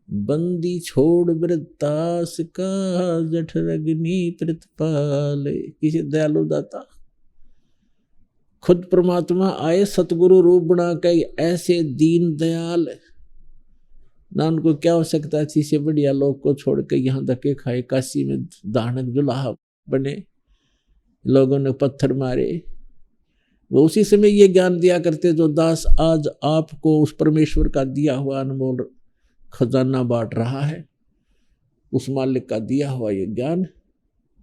बंदी छोड़ वृत्तास का, जठर अग्नि प्रतिपाले। किसी दयालु दाता खुद परमात्मा आए सतगुरु रूप बना के, ऐसे दीन दयाल। ना उनको क्या हो सकता थी से बढ़िया लोग को छोड़ के यहाँ धक्के खाए, काशी में दानक जुलाहा बने, लोगों ने पत्थर मारे। वो उसी समय ये ज्ञान दिया करते जो दास आज आपको उस परमेश्वर का दिया हुआ अनमोल खजाना बांट रहा है। उस मालिक का दिया हुआ ये ज्ञान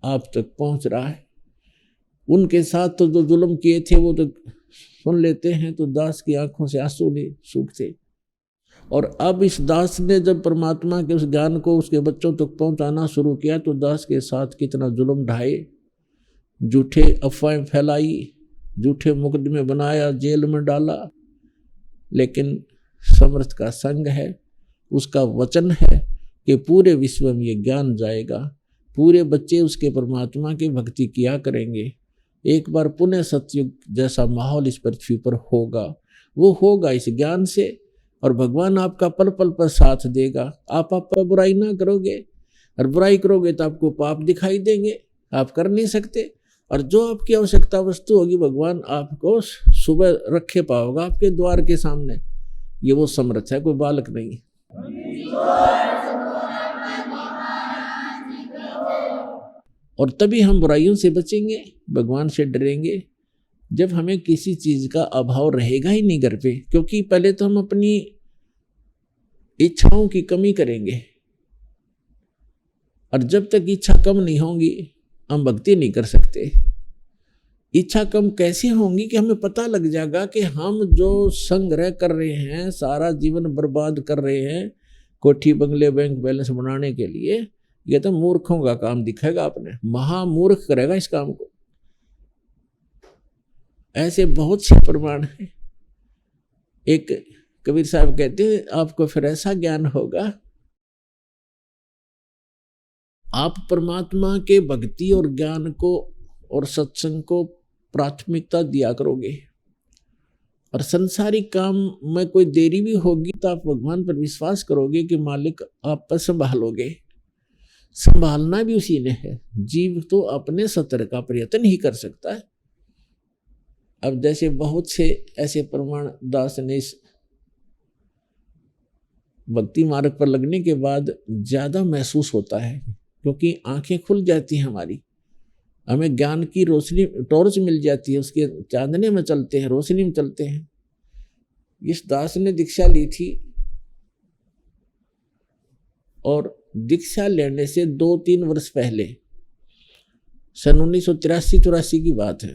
आप तक पहुंच रहा है। उनके साथ तो जो जुल्म किए थे वो तो सुन लेते हैं, तो दास की आंखों से आंसू नहीं सूखते। और अब इस दास ने जब परमात्मा के उस ज्ञान को उसके बच्चों तक पहुंचाना शुरू किया, तो दास के साथ कितना जुल्म ढाए, झूठे अफवाहें फैलाई, झूठे मुकदमे बनाया, जेल में डाला। लेकिन समर्थ का संग है, उसका वचन है कि पूरे विश्व में ये ज्ञान जाएगा, पूरे बच्चे उसके परमात्मा की भक्ति किया करेंगे। एक बार पुनः सतयुग जैसा माहौल इस पृथ्वी पर होगा। वो होगा इस ज्ञान से, और भगवान आपका पल पल पर साथ देगा। आप पर बुराई ना करोगे, और बुराई करोगे तो आपको पाप दिखाई देंगे, आप कर नहीं सकते। और जो आपकी आवश्यकता वस्तु होगी भगवान आपको सुबह रखे पाओगा आपके द्वार के सामने। ये वो समर्थ है, कोई बालक नहीं। और तभी हम बुराइयों से बचेंगे, भगवान से डरेंगे, जब हमें किसी चीज का अभाव रहेगा ही नहीं घर पे। क्योंकि पहले तो हम अपनी इच्छाओं की कमी करेंगे, और जब तक इच्छा कम नहीं होगी हम भक्ति नहीं कर सकते। इच्छा कम कैसे होंगी कि हमें पता लग जाएगा कि हम जो संग्रह कर रहे हैं, सारा जीवन बर्बाद कर रहे हैं कोठी बंगले बैंक बैलेंस बनाने के लिए, ये तो मूर्खों का काम दिखेगा। आपने महामूर्ख करेगा इस काम को। ऐसे बहुत से प्रमाण हैं। एक कबीर साहब कहते हैं आपको फिर ऐसा ज्ञान होगा, आप परमात्मा के भक्ति और ज्ञान को और सत्संग को प्राथमिकता दिया करोगे, और संसारिक काम में कोई देरी भी होगी तो आप भगवान पर विश्वास करोगे कि मालिक आप पर संभालोगे। संभालना भी उसी ने है। जीव तो अपने सत्तर का प्रयत्न ही कर सकता है। अब जैसे बहुत से ऐसे प्रमाण दास ने इस भक्ति मार्ग पर लगने के बाद ज्यादा महसूस होता है, क्योंकि आंखें खुल जाती हैं हमारी, हमें ज्ञान की रोशनी टॉर्च मिल जाती है, उसके चांदने में चलते हैं, रोशनी में चलते हैं। इस दास ने दीक्षा ली थी, और दीक्षा लेने से 2-3 वर्ष पहले, सन 1983-84 की बात है,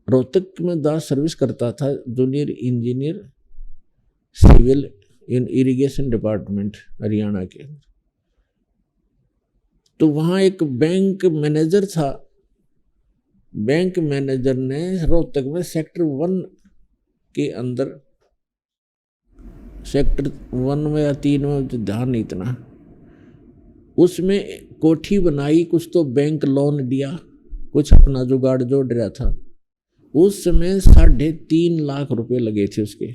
रोहतक में दास सर्विस करता था, जूनियर इंजीनियर सिविल इन इरिगेशन डिपार्टमेंट हरियाणा के। तो वहाँ एक बैंक मैनेजर था। बैंक मैनेजर ने रोहतक में सेक्टर 1 के अंदर, सेक्टर 1 में या 3 में ध्यान नहीं इतना, उसमें कोठी बनाई, कुछ तो बैंक लोन दिया, कुछ अपना जुगाड़ जोड़ रहा था। उस समय 3.5 लाख रुपए लगे थे उसके।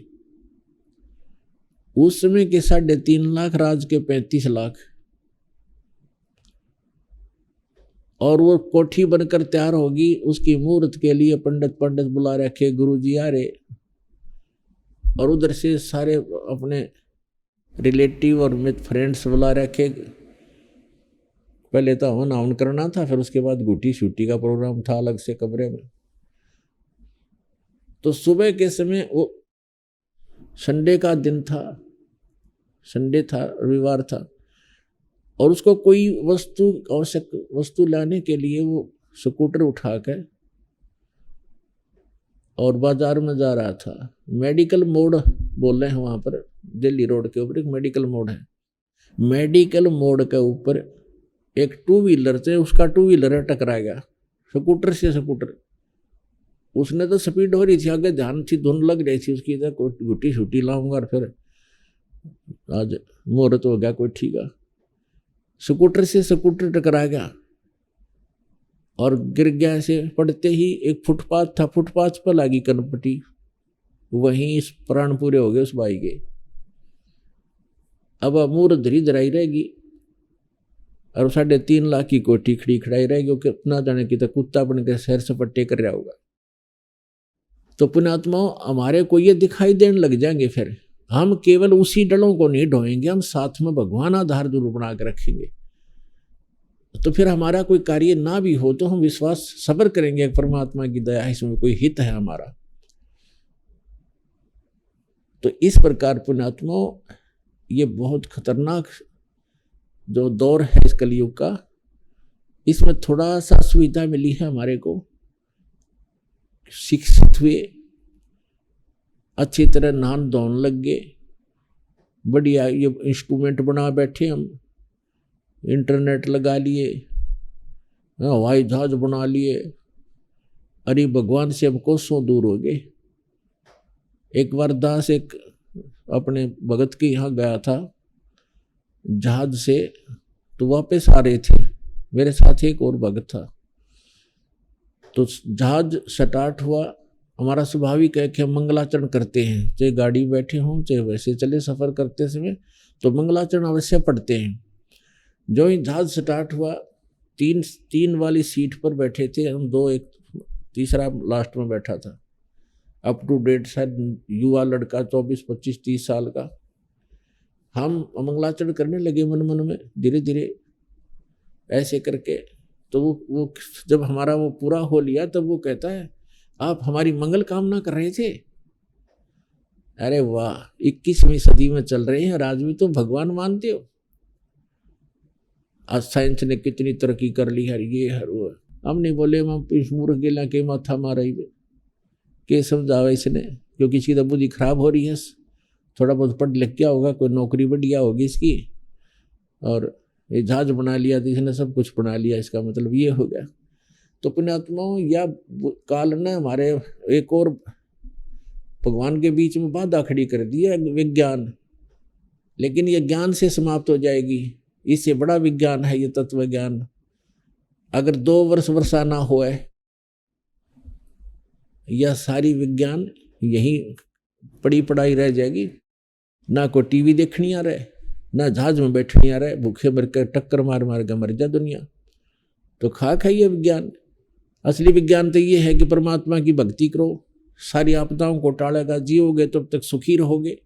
उस समय के 3.5 लाख राज के 35 लाख। और वो कोठी बनकर तैयार होगी, उसकी मुहूर्त के लिए पंडित बुला रखे, गुरुजी आ रहे, और उधर से सारे अपने रिलेटिव और मित्र फ्रेंड्स बुला रखे। पहले तो हवन हवन करना था, फिर उसके बाद गुटी शूटी का प्रोग्राम था अलग से कमरे में। तो सुबह के समय, वो संडे का दिन था, संडे था, रविवार था, और उसको कोई वस्तु, आवश्यक वस्तु लाने के लिए वो स्कूटर उठाकर और बाजार में जा रहा था। मेडिकल मोड़ बोल रहे हैं वहाँ पर, दिल्ली रोड के ऊपर एक मेडिकल मोड़ है। मेडिकल मोड़ के ऊपर एक 2 व्हीलर से उसका 2 व्हीलर टकरा गया, स्कूटर से स्कूटर। उसने तो स्पीड हो रही थी, आगे ध्यान थी, धुन लग रही थी उसकी, गुटी छुट्टी लाऊंगा और फिर आज मुहूर्त हो गया कोई ठीक है। स्कूटर से स्कूटर टकरा गया और गिर गया। से पड़ते ही एक फुटपाथ था, फुटपाथ पर लगी कनपटी, वहीं इस प्राण पूरे हो गए उस भाई के। अब मुहूर्त धरी धराई रहेगी, और 3.5 लाख की कोठी खड़ी खड़ाई रहेगी, क्योंकि अपना जाने की तो कुत्ता बन के सैर सपट्टे कर रहा होगा। तो पुण्यात्माओं, हमारे को ये दिखाई देने लग जाएंगे, फिर हम केवल उसी डलों को नहीं ढोएंगे, हम साथ में भगवान आधार जरूर बना के रखेंगे। तो फिर हमारा कोई कार्य ना भी हो तो हम विश्वास सब्र करेंगे, परमात्मा की दया है, इसमें कोई हित है हमारा। तो इस प्रकार पुण्यात्माओं, ये बहुत खतरनाक जो दौर है इस कलयुग का, इसमें थोड़ा सा सुविधा मिली है हमारे को, शिक्षित हुए, अच्छी तरह नहान धोने लग गए, बढ़िया ये इंस्ट्रूमेंट बना बैठे हम, इंटरनेट लगा लिए, हवाई जहाज बना लिए, अरे भगवान से हम कोसों दूर हो गए। एक बार दास एक अपने भगत के यहाँ गया था जहाज से, तो वापस आ रहे थे, मेरे साथ एक और भगत था। तो जहाज स्टार्ट हुआ, हमारा स्वाभाविक है कि हम मंगलाचरण करते हैं, चाहे गाड़ी बैठे हों चाहे वैसे चले सफ़र करते समय, तो मंगलाचरण अवश्य पढ़ते हैं। जो ही जहाज स्टार्ट हुआ, तीन वाली सीट पर बैठे थे हम, दो, एक तीसरा लास्ट में बैठा था, अप टू डेट शायद युवा लड़का 24, 25, 30 साल का। हम मंगलाचरण करने लगे मन मन में, धीरे धीरे ऐसे करके। तो वो जब हमारा वो पूरा हो लिया तब वो कहता है, आप हमारी मंगल कामना कर रहे थे। अरे वाह, 21वीं सदी में चल रहे हैं और आज भी तो भगवान मानते हो। आज साइंस ने कितनी तरक्की कर ली है, ये हर वो। हम नहीं बोले, हम इस मूर्ख गिला के माथा मारा ही के समझावा इसने, क्योंकि इसकी तो बुद्धि खराब हो रही है। थोड़ा बहुत पढ़ लिख गया होगा, कोई नौकरी बढ़िया होगी इसकी, और ये जहाज बना लिया तो इसने सब कुछ बना लिया, इसका मतलब ये हो गया। तो पुण्यात्माओं, या काल ने हमारे एक और भगवान के बीच में बाधा खड़ी कर दी है, विज्ञान। लेकिन ये ज्ञान से समाप्त हो जाएगी, इससे बड़ा विज्ञान है ये तत्व ज्ञान। अगर 2 वर्ष वर्षा ना होए, यह सारी विज्ञान यही पड़ी पढ़ाई रह जाएगी। ना कोई टीवी देखनी आ रहा है, ना जहाज में बैठनी आ रहा है, भूखे मर कर टक्कर मार मार के मर जा दुनिया। तो खाक है ये विज्ञान। असली विज्ञान तो ये है कि परमात्मा की भक्ति करो, सारी आपदाओं को टालेगा, जियोगे तब तक सुखी रहोगे,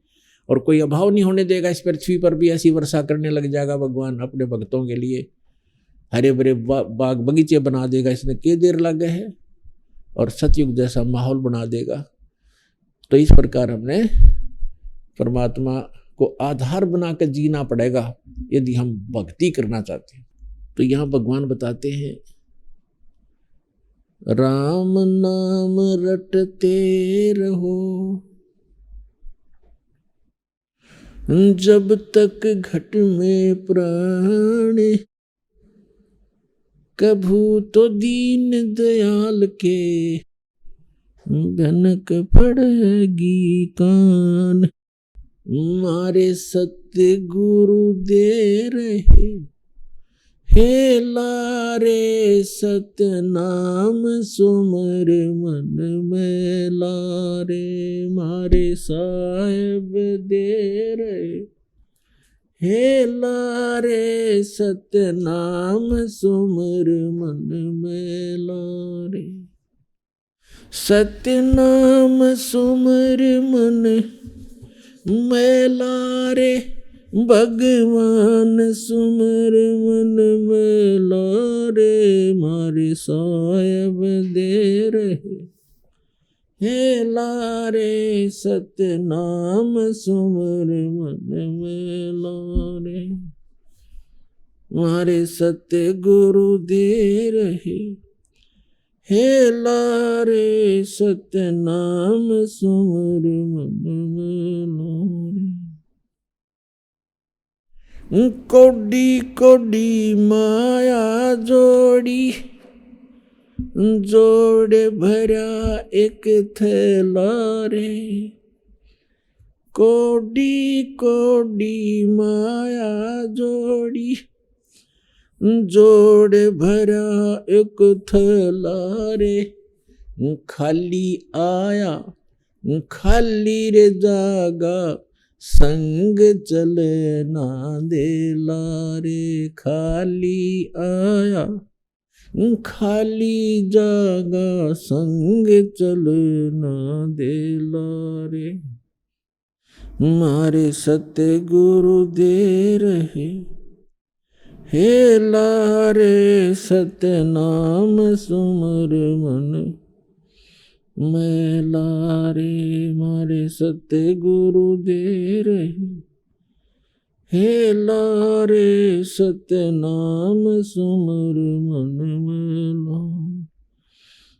और कोई अभाव नहीं होने देगा। इस पृथ्वी पर भी ऐसी वर्षा करने लग जाएगा भगवान अपने भक्तों के लिए, हरे भरे बाग बगीचे बना देगा, इसने के देर लगे है, और सतयुग जैसा माहौल बना देगा। तो इस प्रकार हमने परमात्मा को आधार बनाकर जीना पड़ेगा यदि हम भक्ति करना चाहते हैं। तो यहाँ भगवान बताते हैं, राम नाम रटते रहो जब तक घट में प्राण, कभू तो दीन दयाल के भनक पड़ेगी कान। मारे सत्य गुरु दे रहे, हे लारे सत्य नाम सुमर मन में लारे। मारे साहेब दे रहे, हे लारे सत्य नाम सुमर मन में लारे। सत्य नाम सुमर मन में लारे, भगवान सुमर मन में लारे। मारे साहेब दे रहे, हे लारे सत्य नाम सुमर मन में लारे। मारे सत्य गुरु दे रहे, हे लारे सत्य नाम सुमर मन में लारे। कोडी कोडी माया जोड़ी, जोड़े भरा एक थैला रे। कोडी कोडी माया जोड़ी, जोड़े भरा एक थैला रे। खाली आया खाली रे जागा, संग चले ना दे लारे। खाली आया खाली जागा, संग चले ना दे लारे। मारे सत्य गुरु दे रहे, हे लारे सत्य नाम सुमर मन में लारे। मारे सत्य गुरु दे रहे, हे लारे सत्य नाम सुमर मन में लारे।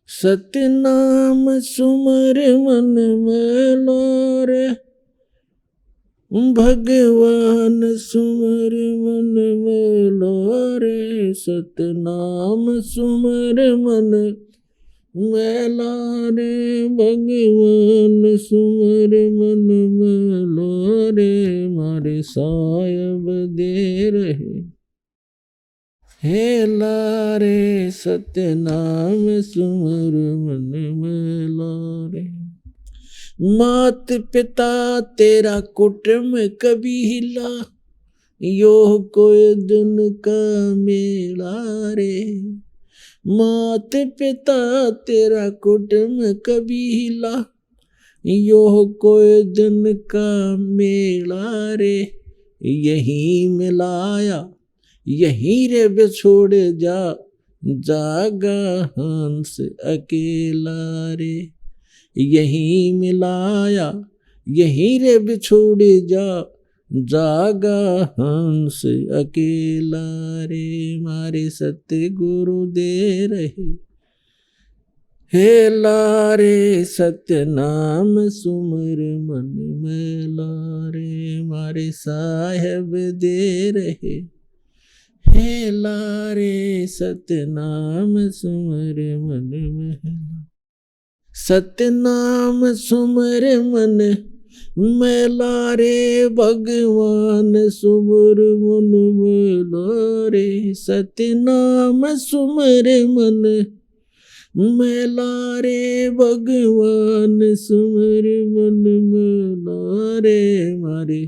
सत्य नाम सुमर मन में लारे, भगवान सुमर मन में लारे। सत्य नाम सुमर मन में लारे, भगवान सुमर मन में लारे। मारे साहेब दे रहे, हे लारे सत्य नाम सुमर मन में लारे। मात पिता तेरा कुटुंब कभी हिला, यो कोई दिन का मेला रे। मात पिता तेरा कुटुंब कभी हिला, यो कोई दिन का मेला रे। यही मिलाया यही रे बिछोड़ जा, जागा हंस अकेला रे। यही मिलाया यही रे बिछोड़ जा, जागा हंस अकेला रे। मारे सत्य गुरु दे रहे, हे लारे सत्य नाम सुमर मन में लारे। मारे साहेब दे रहे, हे लारे सत्य नाम सुमर मन में। सत्य नाम सुमर मन में लारे, भगवान सुमर मन में लारे। सत्य नाम सुमर मन में लारे, भगवान सुमर मन में लारे। मारे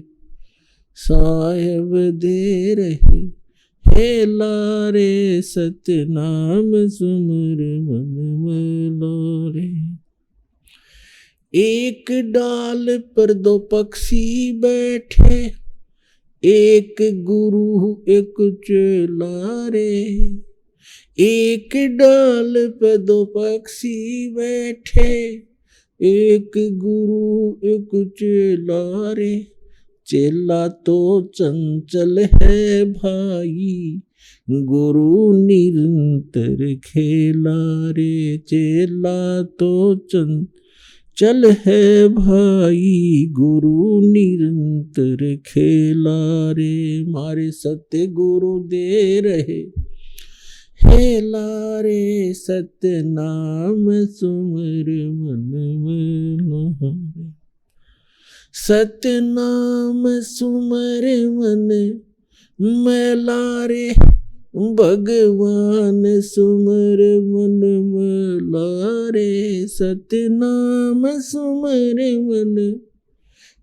साहेब दे रहे, हे लारे सत्य नाम सुमर मन में लारे। एक डाल पर दो पक्षी बैठे, एक गुरु एक चेला रे। एक डाल पे दो पक्षी बैठे, एक गुरु एक चेला रे। चेला तो चंचल है भाई, गुरु निरंतर खेला रे। चेला तो चंचल है भाई, गुरु निरंतर खेला रे। मारे सत्य गुरु दे रहे, हे लारे सत्य नाम सुमर मन में लारे। सत्य नाम सुमर मन में लारे, भगवान सुमर मन में लारे। सत्य नाम सुमर मन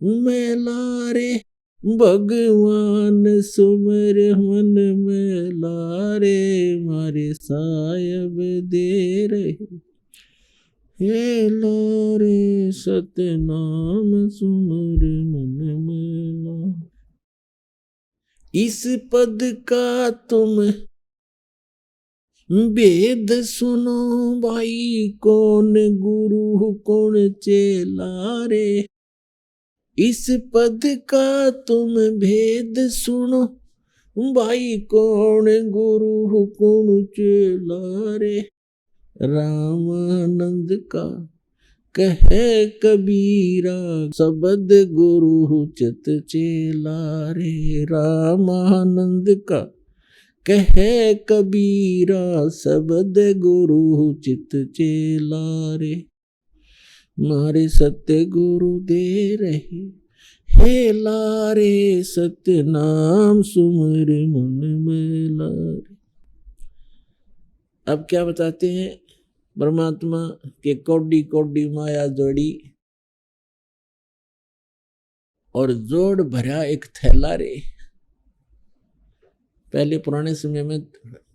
में लारे, भगवान सुमर मन में लारे। मारे साहेब दे रहे, हे लारे सत्य नाम सुमर मन में लारे। इस पद का तुम वेद सुनो भाई, कौन गुरु कौन चेला रे। इस पद का तुम भेद सुनो भाई, कौन गुरु कौन चेला रे। रामानंद का कहे कबीरा, शब्द गुरु चित चेला रे। रामानंद का कहे कबीरा, शब्द गुरु चित चेला रे। मारे सत्य गुरु दे रहे, हे लारे सत्य नाम सुमर मन में लारे। अब क्या बताते हैं, परमात्मा के कोडी कोडी माया जोड़ी, और जोड़ भरा एक थैला रे। पहले पुराने समय में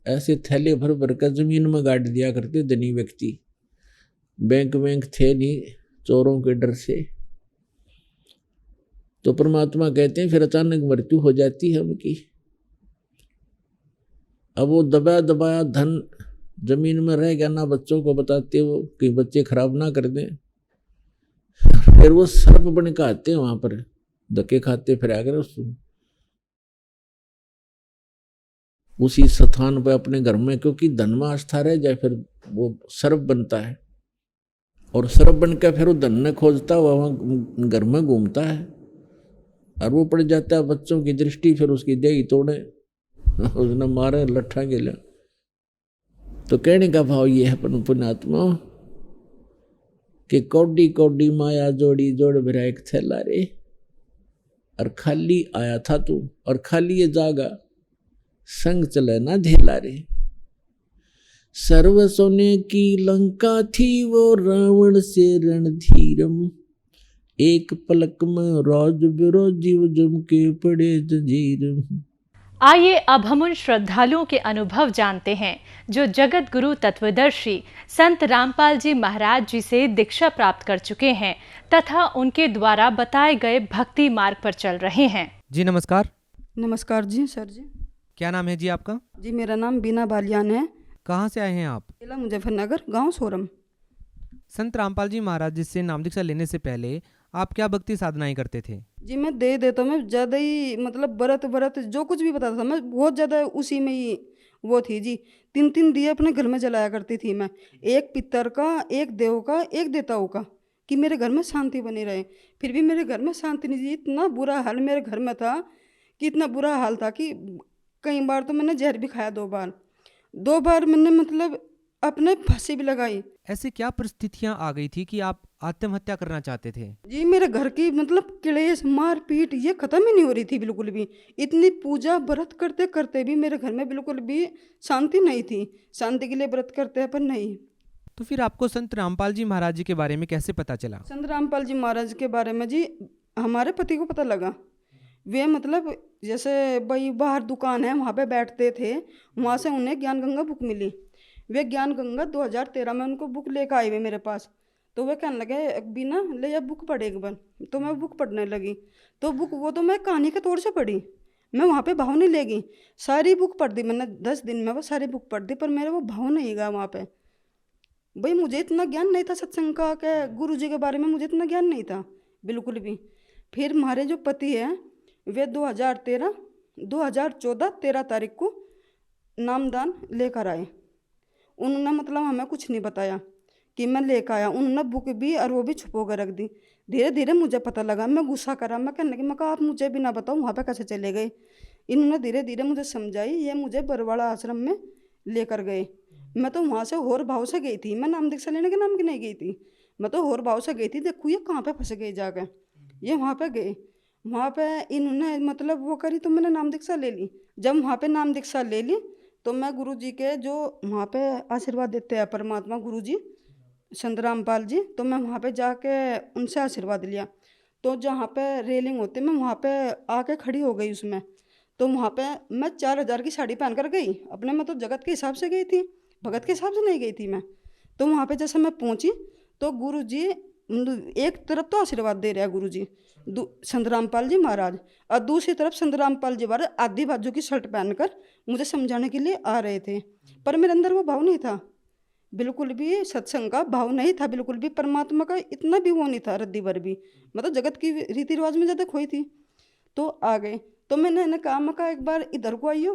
ऐसे थैले भर भर कर जमीन में गाड़ दिया करते धनी व्यक्ति। बैंक थे नहीं चोरों के डर से। तो परमात्मा कहते हैं फिर अचानक मृत्यु हो जाती है उनकी। अब वो दबाया दबाया धन जमीन में रह गया ना, बच्चों को बताते वो कि बच्चे खराब ना कर दें। फिर वो सर्प बन के आते हैं वहां पर, धक्के खाते फिर आकर उसी स्थान पर अपने घर में, क्योंकि धन में आस्था रह जाए फिर वो सर्प बनता है। और सर्प बन के फिर वो धन ने खोजता हुआ वहां घर में घूमता है, और वो पड़ जाता है बच्चों की दृष्टि, फिर उसकी देही तोड़े, उसने मारे लट्ठा गिला। तो कहने का भाव ये है पुण्यात्मा कि कौडी कौडी माया जोड़ी, जोड़ भरा एक थैला रे। और खाली आया था तू, और खाली ये जागा। संग चले ना झेला रे। सर्व सोने की लंका थी वो रावण से रणधीरम, एक पलक में राज विरोजीव जम के पड़े जंजीर। आइए अब हम उन श्रद्धालुओं के अनुभव जानते हैं जो जगत गुरु तत्वदर्शी संत रामपाल जी महाराज जी से दीक्षा प्राप्त कर चुके हैं तथा उनके द्वारा बताए गए भक्ति मार्ग पर चल रहे हैं। जी नमस्कार। नमस्कार जी सर जी। क्या नाम है जी आपका? जी मेरा नाम बीना बालियान है। कहाँ से आए हैं आप? जिला मुजफ्फरनगर, गांव सोरम। संत रामपाल जी महाराज जी से नाम दीक्षा लेने से पहले आप क्या भक्ति साधनाएं करते थे? जी मैं दे देता, मैं ज़्यादा ही मतलब व्रत जो कुछ भी बताता था मैं बहुत ज़्यादा उसी में ही वो थी जी। 3 दिए अपने घर में जलाया करती थी मैं, एक पितर का, एक देव का, एक देवताओं का, कि मेरे घर में शांति बनी रहे। फिर भी मेरे घर में शांति नहीं थी। इतना बुरा हाल मेरे घर में था कि इतना बुरा हाल था कि कई बार तो मैंने जहर भी खाया, 2 बार मैंने मतलब अपने फांसी भी लगाई। ऐसी क्या परिस्थितियां आ गई थी कि आप आत्महत्या करना चाहते थे? जी मेरे घर की मतलब क्लेश मारपीट ये खत्म ही नहीं हो रही थी बिल्कुल भी। इतनी पूजा व्रत करते करते भी मेरे घर में बिल्कुल भी शांति नहीं थी। शांति के लिए व्रत करते हैं पर नहीं। तो फिर आपको संत रामपाल जी महाराज जी के बारे में कैसे पता चला? संत रामपाल जी महाराज के बारे में जी हमारे पति को पता लगा। वे मतलब जैसे भाई बाहर दुकान है वहाँ पे बैठते थे, वहाँ से उन्हें ज्ञान गंगा बुक मिली। वे ज्ञान गंगा 2013 में उनको बुक लेकर आए हुए मेरे पास। तो वे कहने लगे बिना ले जा बुक पढ़े एक बार। तो मैं बुक पढ़ने लगी। तो बुक वो तो मैं कहानी के तौर से पढ़ी, मैं वहाँ पे भाव नहीं ले गई। सारी बुक पढ़ दी मैंने, 10 दिन में वो सारी बुक पढ़ दी, पर मेरा वो भाव नहीं गया वहाँ पे। भाई मुझे इतना ज्ञान नहीं था सत्संग का, के गुरु जी के बारे में मुझे इतना ज्ञान नहीं था बिल्कुल भी। फिर हमारे जो पति हैं वे 2014 13 तारीख को नामदान लेकर आए। उन्होंने मतलब हमें कुछ नहीं बताया कि मैं लेकर आया। उन्होंने बुक भी और वो भी छुपो कर रख दी। धीरे धीरे मुझे पता लगा, मैं गुस्सा करा, मैं कहने लगी मैं कहा आप मुझे भी ना बताओ वहाँ पे कैसे चले गए। इन्होंने धीरे धीरे मुझे समझाई, ये मुझे बरवाड़ा आश्रम में लेकर गए। मैं तो वहाँ से होर भाव से गई थी, मैं नाम दीक्षा लेने के नाम की नहीं गई थी। मैं तो होर भाव से गई थी, देखो ये कहाँ पे फंस गए जाकर। ये वहाँ पे गए, वहाँ पे इन्होंने मतलब वो करी तो मैंने नाम दीक्षा ले ली। जब वहाँ पे नाम दीक्षा ले ली तो मैं गुरु जी के जो वहाँ पे आशीर्वाद देते हैं परमात्मा गुरु जी संत रामपाल जी, तो मैं वहाँ पे जाके उनसे आशीर्वाद लिया। तो जहाँ पे रेलिंग होती मैं वहाँ पे आके खड़ी हो गई उसमें। तो वहाँ पे मैं 4000 की साड़ी पहन कर गई अपने, मैं तो जगत के हिसाब से गई थी, भगत के हिसाब से नहीं गई थी मैं। तो वहाँ पे जैसे मैं पहुँची तो गुरु जी एक तरफ तो आशीर्वाद दे रहे हैं गुरु जी संत रामपाल जी महाराज, और दूसरी तरफ संत रामपाल जी महाराज आधी बाजू की शर्ट पहनकर मुझे समझाने के लिए आ रहे थे। पर मेरे अंदर वो भाव नहीं था बिल्कुल भी, सत्संग का भाव नहीं था बिल्कुल भी, परमात्मा का इतना भी वो नहीं था रद्दी भर भी, मतलब जगत की रीति रिवाज में ज़्यादा खोई थी। तो आ गए तो मैंने इन्हें कहा, मैं कहा एक बार इधर को आइयो,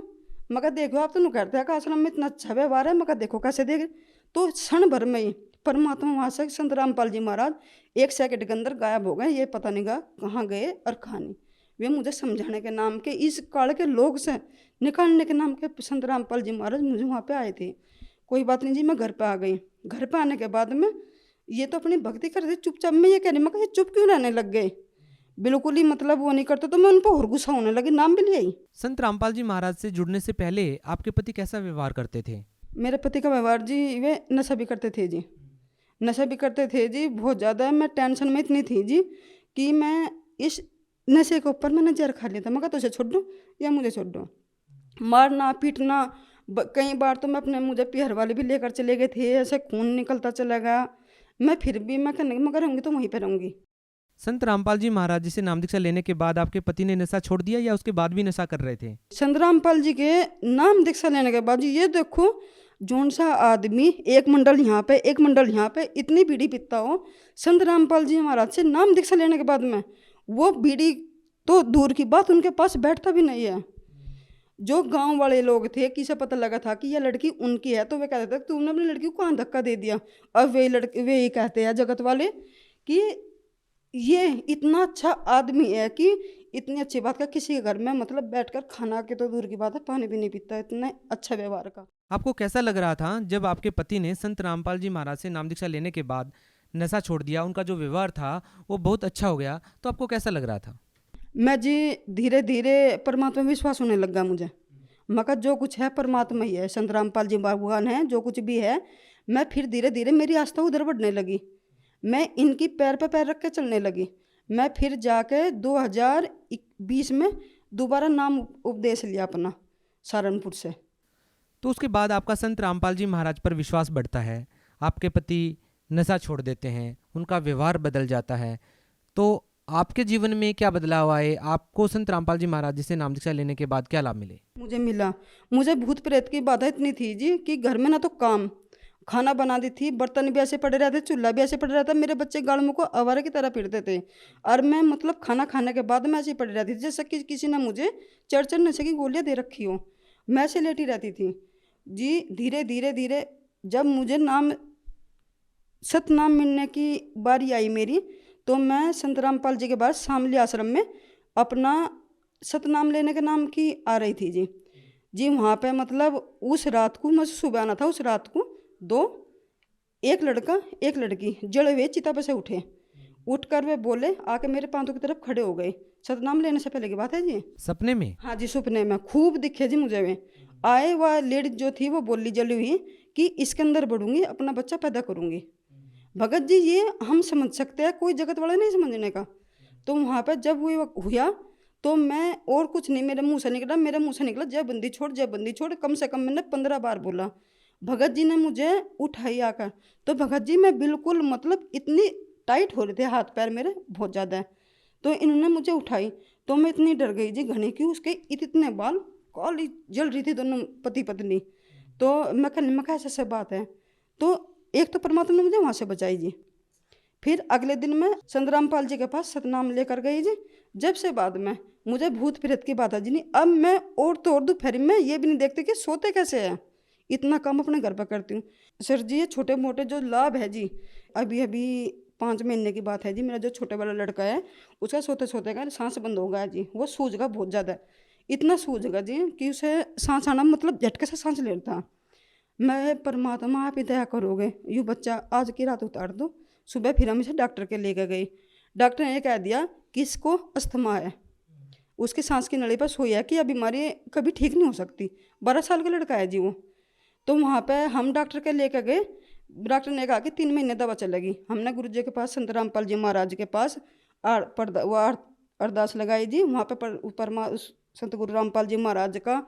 मैं कहा देखो आप तो कहते हैं आश्रम में इतना अच्छा व्यवहार है, मैं कहा देखो कैसे देखे। तो क्षण भर में ही परमात्मा वहाँ से संत रामपाल जी महाराज 1 सेकंड के अंदर गायब हो गए। ये पता नहीं गा कहाँ गए और कहाँ नहीं। वे मुझे समझाने के नाम के, इस काल के लोग से निकालने के नाम के संत रामपाल जी महाराज मुझे वहाँ पे आए थे। कोई बात नहीं जी, मैं घर पे आ गई। घर पे आने के बाद में ये तो अपनी भक्ति कर रहे चुपचाप, मैं ये कह रही मैं ये चुप क्यों रहने लग गए, बिल्कुल ही मतलब वो नहीं करते। तो मैं उन पर और गुस्सा होने लगी, नाम भी ले आई। संत रामपाल जी महाराज से जुड़ने से पहले आपके पति कैसा व्यवहार करते थे? मेरे पति का व्यवहार जी, वे नशा भी करते थे जी, नशा भी करते थे जी बहुत ज़्यादा। मैं टेंशन में इतनी थी जी कि मैं इस नशे के ऊपर मैंने जहर खा लिया था। मैं कहा तो उसे छोड़ दूँ या मुझे छोड़ दो, मारना पीटना। कई बार तो मैं अपने मुझे पिहर वाले भी लेकर चले गए थे, ऐसे खून निकलता चला गया। मैं फिर भी मैं कहने मैं रहूँगी तो वहीं पर रहूँगी। संत रामपाल जी महाराज जी से नाम दीक्षा लेने के बाद आपके पति ने नशा छोड़ दिया या उसके बाद भी नशा कर रहे थे? संत रामपाल जी के नाम दीक्षा लेने के बाद ये देखो जौन सा आदमी एक मंडल यहाँ पे एक मंडल यहाँ पे इतनी बीड़ी पीता हो, संत रामपाल जी महाराज से नाम दीक्षा लेने के बाद में वो बीड़ी तो दूर की बात उनके पास बैठता भी नहीं है। जो गांव वाले लोग थे, किसे पता लगा था कि यह लड़की उनकी है, तो वे कहते थे तुमने अपनी लड़की को कहाँ धक्का दे दिया। अब वे ही कहते हैं जगत वाले कि ये इतना अच्छा आदमी है कि इतनी अच्छी बात का किसी के घर में मतलब बैठकर खाना के तो दूर की बात है, पानी भी नहीं पीता, इतना अच्छा व्यवहार का। आपको कैसा लग रहा था जब आपके पति ने संत रामपाल जी महाराज से नाम दीक्षा लेने के बाद नशा छोड़ दिया, उनका जो व्यवहार था वो बहुत अच्छा हो गया, तो आपको कैसा लग रहा था? मैं जी धीरे धीरे परमात्मा में विश्वास होने लगा मुझे। मैं कहा जो कुछ है परमात्मा ही है, संत रामपाल जी भगवान है, जो कुछ भी है। मैं फिर धीरे धीरे मेरी आस्था उधर बढ़ने लगी, मैं इनकी पैर पे पैर रख के चलने लगी। मैं फिर जाके 2020 में दोबारा नाम उपदेश लिया अपना सहारनपुर से। तो उसके बाद आपका संत रामपाल जी महाराज पर विश्वास बढ़ता है, आपके पति नशा छोड़ देते हैं, उनका व्यवहार बदल जाता है। तो आपके जीवन में क्या बदलाव आए? आपको संत रामपाल जी महाराज जी से नाम दीक्षा लेने के बाद क्या लाभ मिले? मुझे भूत प्रेत की बाधा इतनी थी जी कि घर में ना तो काम, खाना बना दी थी, बर्तन भी ऐसे पड़े रहते, चूल्हा भी ऐसे पड़े रहता, मेरे बच्चे गाल मुँह को आवारा की तरह पीटते थे। और मैं मतलब खाना खाने के बाद मैं ऐसे ही पड़ी रहती थी जैसे कि किसी ने मुझे चढ़ नशे की गोलियाँ दे रखी हो, मैं ऐसे लेटी रहती थी जी। धीरे धीरे धीरे जब मुझे सतनाम मिलने की बारी आई मेरी, तो मैं संत रामपाल जी के बाद शामली आश्रम में अपना सतनाम लेने के नाम की आ रही थी जी। वहाँ पे मतलब उस रात को मुझे सुबह आना था, उस रात को एक लड़का एक लड़की जड़े हुए चिता पे से उठकर वे बोले, आके मेरे पांतों की तरफ खड़े हो गए। सतनाम लेने से पहले की बात है जी। सपने में? हाँ जी, सपने में खूब दिखे जी मुझे। वे आए, वह लेडीज जो थी वो बोली जली हुई कि इसके अंदर बढ़ूंगी, अपना बच्चा पैदा करूंगी। भगत जी ये हम समझ सकते हैं, कोई जगत वाला नहीं समझने का। तो वहाँ पर जब वो हुआ तो मैं और कुछ नहीं, मेरे मुंह से निकला जय बंदी छोड़, जय बंदी छोड़। कम से कम मैंने 15 बार बोला। भगत जी ने मुझे उठाई आकर, तो भगत जी मैं बिल्कुल मतलब इतनी टाइट हो रहे थे हाथ पैर मेरे बहुत ज़्यादा, तो इन्होंने मुझे उठाई तो मैं इतनी डर गई जी घने की। उसके इतने बाल काली जल रही थी दोनों पति पत्नी। तो मैं ऐसे बात है, तो एक तो परमात्मा ने मुझे वहाँ से बचाई जी। फिर अगले दिन मैं संत रामपाल जी के पास सतनाम लेकर गई जी। जब से बाद में मुझे भूत प्रेत की बात है जी नहीं। अब मैं और दोपहर में ये भी नहीं देखती कि सोते कैसे हैं, इतना काम अपने घर पर करती हूँ। सर जी ये छोटे मोटे जो लाभ है जी, अभी 5 महीने की बात है जी, मेरा जो छोटे वाला लड़का है उसका सोते का सांस बंद हो गया जी। वो सूझगा बहुत ज़्यादा, इतना सूझगा जी कि उसे सांस आना मतलब झटके से सांस ले लेता। मैं परमात्मा आप ही दया करोगे, यूँ बच्चा आज की रात उतार दो। सुबह फिर हम इसे डॉक्टर के लेकर गए। डॉक्टर ने कह दिया कि इसको अस्थमा है, उसकी सांस की नली पर सोई है कि यह बीमारी कभी ठीक नहीं हो सकती। 12 साल का लड़का है जी वो। तो वहाँ पे हम डॉक्टर के लेकर गए। डॉक्टर ने कहा कि 3 महीने दवा चलेगी। हमने गुरु जी के पास संत रामपाल जी महाराज के पास अरदास लगाई जी। वहाँ पे संत गुरु रामपाल जी महाराज का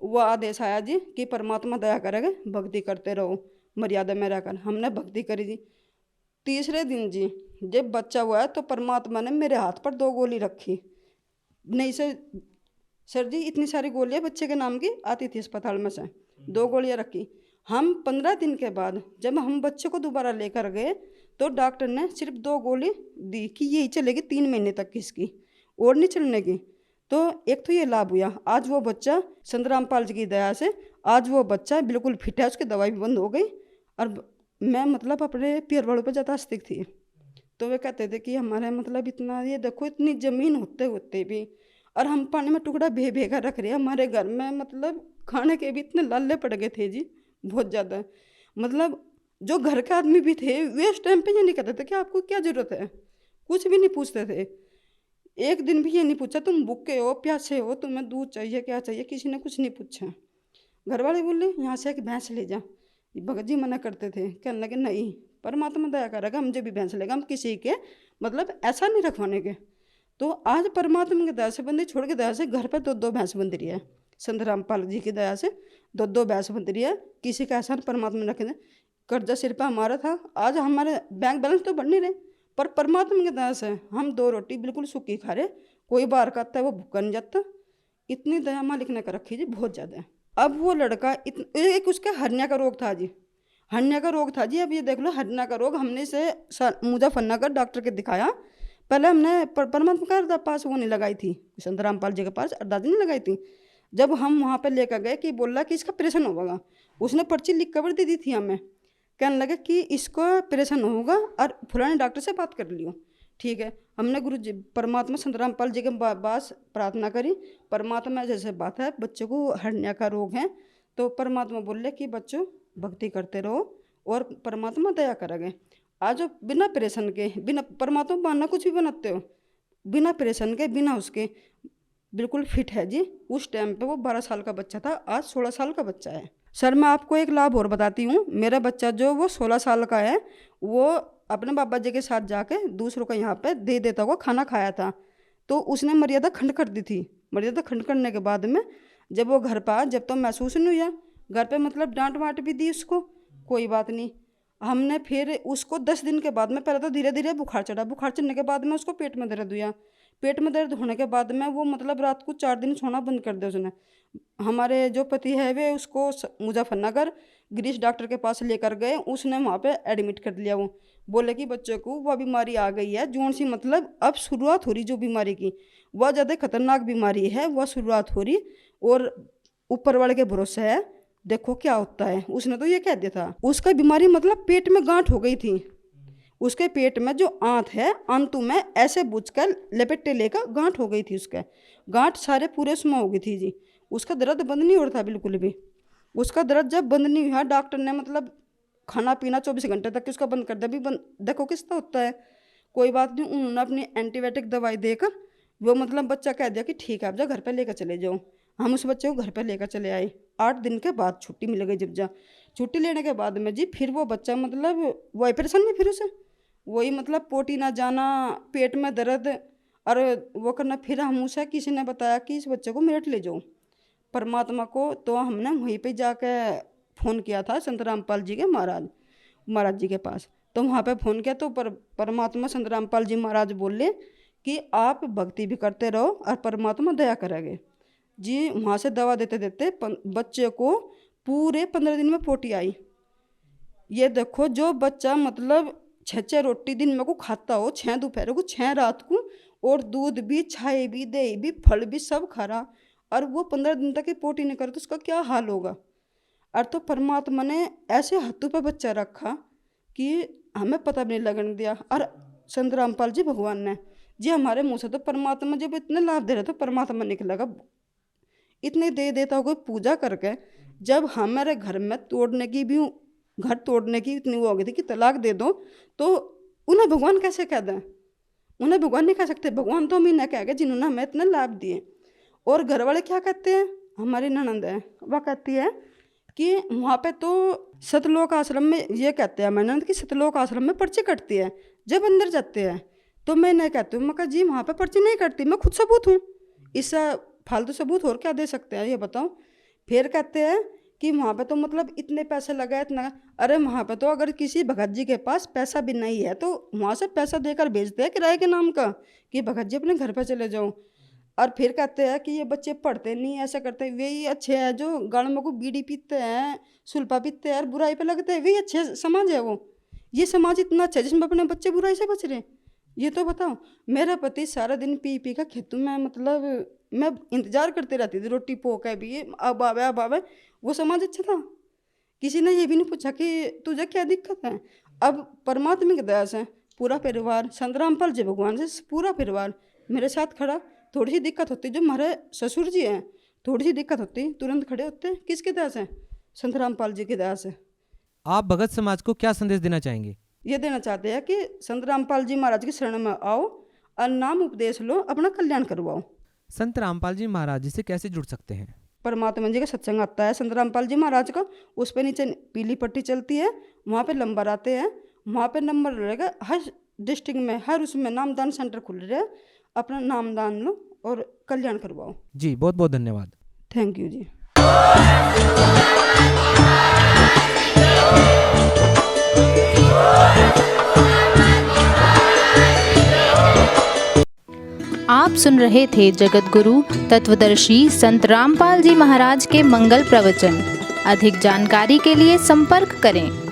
वो आदेश आया जी कि परमात्मा दया करेगा, भक्ति करते रहो मर्यादा में रहकर। हमने भक्ति करी जी। तीसरे दिन जी जब बच्चा हुआ है तो परमात्मा ने मेरे हाथ पर 2 गोली रखी। नहीं सर जी इतनी सारी गोलियां बच्चे के नाम की आती थी अस्पताल में से, 2 गोलियां रखी। हम 15 दिन के बाद जब हम बच्चे को दोबारा लेकर गए तो डॉक्टर ने सिर्फ 2 गोली दी कि यही चलेगी 3 महीने तक की, इसकी और नहीं चलने की। तो एक तो ये लाभ हुआ, आज वो बच्चा संत रामपाल जी की दया से आज वो बच्चा बिल्कुल फिट है, उसकी दवाई भी बंद हो गई। और मैं मतलब अपने पैर वालों पर ज़्यादा आस्तिक थी। तो वे कहते थे कि हमारे मतलब इतना ये देखो इतनी ज़मीन होते भी और हम पानी में टुकड़ा भेगा रख रहे हैं। हमारे घर में मतलब खाने के भी इतने लाले पड़ गए थे जी बहुत ज़्यादा। मतलब जो घर के आदमी भी थे वे उस टाइम पे ये नहीं कहते थे कि आपको क्या ज़रूरत है, कुछ भी नहीं पूछते थे। एक दिन भी ये नहीं पूछा तुम भूखे हो प्यासे हो, तुम्हें दूध चाहिए क्या चाहिए, किसी ने कुछ नहीं पूछा। घर वाले बोले यहाँ से एक भैंस ले जा, भगत जी मना करते थे, कहने लगे नहीं परमात्मा दया करेगा हम जब भी भैंस लेगा, हम किसी के मतलब ऐसा नहीं रखवाने के। तो आज परमात्मा की दया से बंदी छोड़ के दया से घर पर 2 भैंस बंध रही है। संत रामपाल जी की दया से 2 भैंस बंध रही है। किसी का एहसान परमात्मा ने रखे। कर्जा सिर पर हमारा था, आज हमारे बैंक बैलेंस तो बढ़ नहीं रहे, पर परमात्मा की दया से हम 2 रोटी बिल्कुल सूखी खा रहे। कोई बाहर का आता है वो भूखा नहीं जाता। इतनी दया मालिक ने कर रखी जी बहुत ज़्यादा। अब वो लड़का एक उसका हर्निया का रोग था जी, हर्निया का रोग था जी। अब ये देख लो हर्निया का रोग हमने से मुजफ्फरनगर डॉक्टर के दिखाया। पहले हमने परमात्मा का पास वो नहीं लगाई थी, संत रामपाल जी के पास अरदास नहीं लगाई थी। जब हम वहाँ पे लेकर गए कि बोला कि इसका ऑपरेशन होगा, उसने पर्ची लिख कर दी थी हमें, कहने लगे कि इसको ऑपरेशन होगा और फलाने डॉक्टर से बात कर लियो। ठीक है, हमने गुरु जी परमात्मा संत रामपाल जी के पास प्रार्थना करी। परमात्मा जैसे बात है बच्चों को हर्निया का रोग है, तो परमात्मा बोले कि बच्चों भक्ति करते रहो और परमात्मा दया करेंगे। आज बिना ऑपरेशन के बिना परमात्मा मानना कुछ भी बनाते हो, बिना ऑपरेशन के बिना उसके बिल्कुल फिट है जी। उस टाइम पे वो 12 साल का बच्चा था, आज 16 साल का बच्चा है। सर मैं आपको एक लाभ और बताती हूँ। मेरा बच्चा जो वो 16 साल का है, वो अपने बाबा जी के साथ जाके दूसरों को यहाँ पे दे देता हुआ खाना खाया था। तो उसने मर्यादा खंड कर दी थी। मर्यादा खंड करने के बाद में जब वो घर पर आया, जब तो महसूस नहीं हुआ, घर पे मतलब डांट वाट भी दी उसको, कोई बात नहीं। हमने फिर उसको 10 दिन के बाद में, पहले तो धीरे धीरे बुखार चढ़ा, बुखार चढ़ने के बाद में उसको पेट में दर्द हुआ। पेट में दर्द होने के बाद में वो मतलब रात को 4 दिन सोना बंद कर दिया उसने। हमारे जो पति है वे उसको मुजफ्फरनगर गिरीश डॉक्टर के पास लेकर गए। उसने वहाँ पे एडमिट कर लिया। वो बोले कि बच्चे को वह बीमारी आ गई है, जोन सी मतलब अब शुरुआत हो रही जो बीमारी की, वह ज़्यादा खतरनाक बीमारी है, वह शुरुआत हो रही और ऊपर वाले के भरोसे है, देखो क्या होता है। उसने तो ये कह दिया था। उसका बीमारी मतलब पेट में गांठ हो गई थी। उसके पेट में जो आंत है, आंतों में ऐसे बुझकर लपेटे लेकर गांठ हो गई थी। उसके गांठ सारे पूरे उसमें हो गई थी जी। उसका दर्द बंद नहीं हो रहा था बिल्कुल भी। उसका दर्द जब बंद नहीं हुआ, डॉक्टर ने मतलब खाना पीना 24 घंटे तक उसका बंद कर दिया। भी बंद, देखो किसका होता है, कोई बात नहीं। उन्होंने अपनी एंटीबायोटिक दवाई देकर वो मतलब बच्चा कह दिया कि ठीक है अब जा घर पर लेकर चले जाओ। हम उस बच्चे को घर पर लेकर चले आए। 8 दिन के बाद छुट्टी मिल गई। जब जा छुट्टी लेने के बाद में जी फिर वो बच्चा मतलब वही परेशान में, फिर उसे वही मतलब पोटी ना जाना, पेट में दर्द और वो करना। फिर हम उसे किसी ने बताया कि इस बच्चे को मेरठ ले जाओ परमात्मा को। तो हमने वहीं पे जाके फ़ोन किया था संत रामपाल जी के महाराज जी के पास। तो वहाँ पे फ़ोन किया तो परमात्मा संत रामपाल जी महाराज बोले कि आप भक्ति भी करते रहो और परमात्मा दया करेंगे जी। वहाँ से दवा देते देते बच्चे को पूरे 15 दिन में पोटी आई। ये देखो जो बच्चा मतलब 6 रोटी दिन में को खाता हो, 6 दोपहर को, 6 रात को, और दूध भी, चाय भी, दही भी, फल भी सब खा रहा, और वो 15 दिन तक ही पोटी नहीं करे तो उसका क्या हाल होगा। और तो परमात्मा ने ऐसे हाथों पे बच्चा रखा कि हमें पता भी नहीं लगने दिया। और संत रामपाल जी भगवान ने जी हमारे मुँह से तो परमात्मा जब इतने लाभ दे रहे तो परमात्मा निकलेगा इतने दे देता हो। कोई पूजा करके जब हमारे घर में तोड़ने की भी, घर तोड़ने की इतनी वो हो गई थी कि तलाक दे दो, तो उन्हें भगवान कैसे कह दें? उन्हें भगवान नहीं कह सकते। भगवान तो हम ही न कह गए जिन्होंने हमें इतने लाभ दिए। और घर वाले क्या कहते हैं, हमारी ननंद है वह कहती है कि वहाँ पे तो सतलोक आश्रम में, ये कहते हैं हमारी ननंद कि सतलोक आश्रम में पर्ची कटती है जब अंदर जाते हैं। तो मैं नहीं कहती हूँ, मैं कहा जी वहाँ पे पर्ची नहीं कटती, मैं खुद सबूत हूँ। इससे फालतू सबूत और क्या दे सकते हैं ये बताओ। फिर कहते हैं कि वहाँ पे तो मतलब इतने पैसे लगा, इतना। अरे वहाँ पे तो अगर किसी भगत जी के पास पैसा भी नहीं है तो वहाँ से पैसा देकर भेजते हैं किराए के नाम का कि भगत जी अपने घर पे चले जाओ। और फिर कहते हैं कि ये बच्चे पढ़ते नहीं, ऐसा करते हैं, वही अच्छे हैं जो गाड़ों को बीड़ी पीते हैं, सुल्फा पीते हैं और बुराई पे लगते हैं, वही अच्छे समाज है वो। ये समाज इतना अच्छा है जिसमें अपने बच्चे बुराई से बच रहे हैं। ये तो बताओ। मेरा पति सारा दिन पी पी का खेतों में, मतलब मैं इंतजार करती रहती थी रोटी पोक है भी, अब आवे। वो समाज अच्छा था, किसी ने ये भी नहीं पूछा कि तुझे क्या दिक्कत है। अब परमात्मा की दया से पूरा परिवार, संत रामपाल जी भगवान से पूरा परिवार मेरे साथ खड़ा। थोड़ी सी दिक्कत होती, जो हमारे ससुर जी हैं, थोड़ी सी दिक्कत होती तुरंत खड़े होते। किसकी दया से? संत रामपाल जी की दया से। आप भगत समाज को क्या संदेश देना चाहेंगे? ये देना चाहते हैं कि संत रामपाल जी महाराज की शरण में आओ और नाम उपदेश लो, अपना कल्याण करवाओ। संत रामपाल जी महाराज जी से कैसे जुड़ सकते हैं? परमात्मा जी का सत्संग आता है संत रामपाल जी महाराज का, उस पर नीचे पीली पट्टी चलती है, वहाँ पे नंबर आते हैं, वहाँ पे नंबर रहेगा। हर डिस्ट्रिक्ट में, हर उसमें नामदान सेंटर खुल रहे हैं, अपना नामदान लो और कल्याण करवाओ। जी बहुत बहुत धन्यवाद। थैंक यू जी। आप सुन रहे थे जगत गुरु तत्वदर्शी संत रामपाल जी महाराज के मंगल प्रवचन। अधिक जानकारी के लिए संपर्क करें।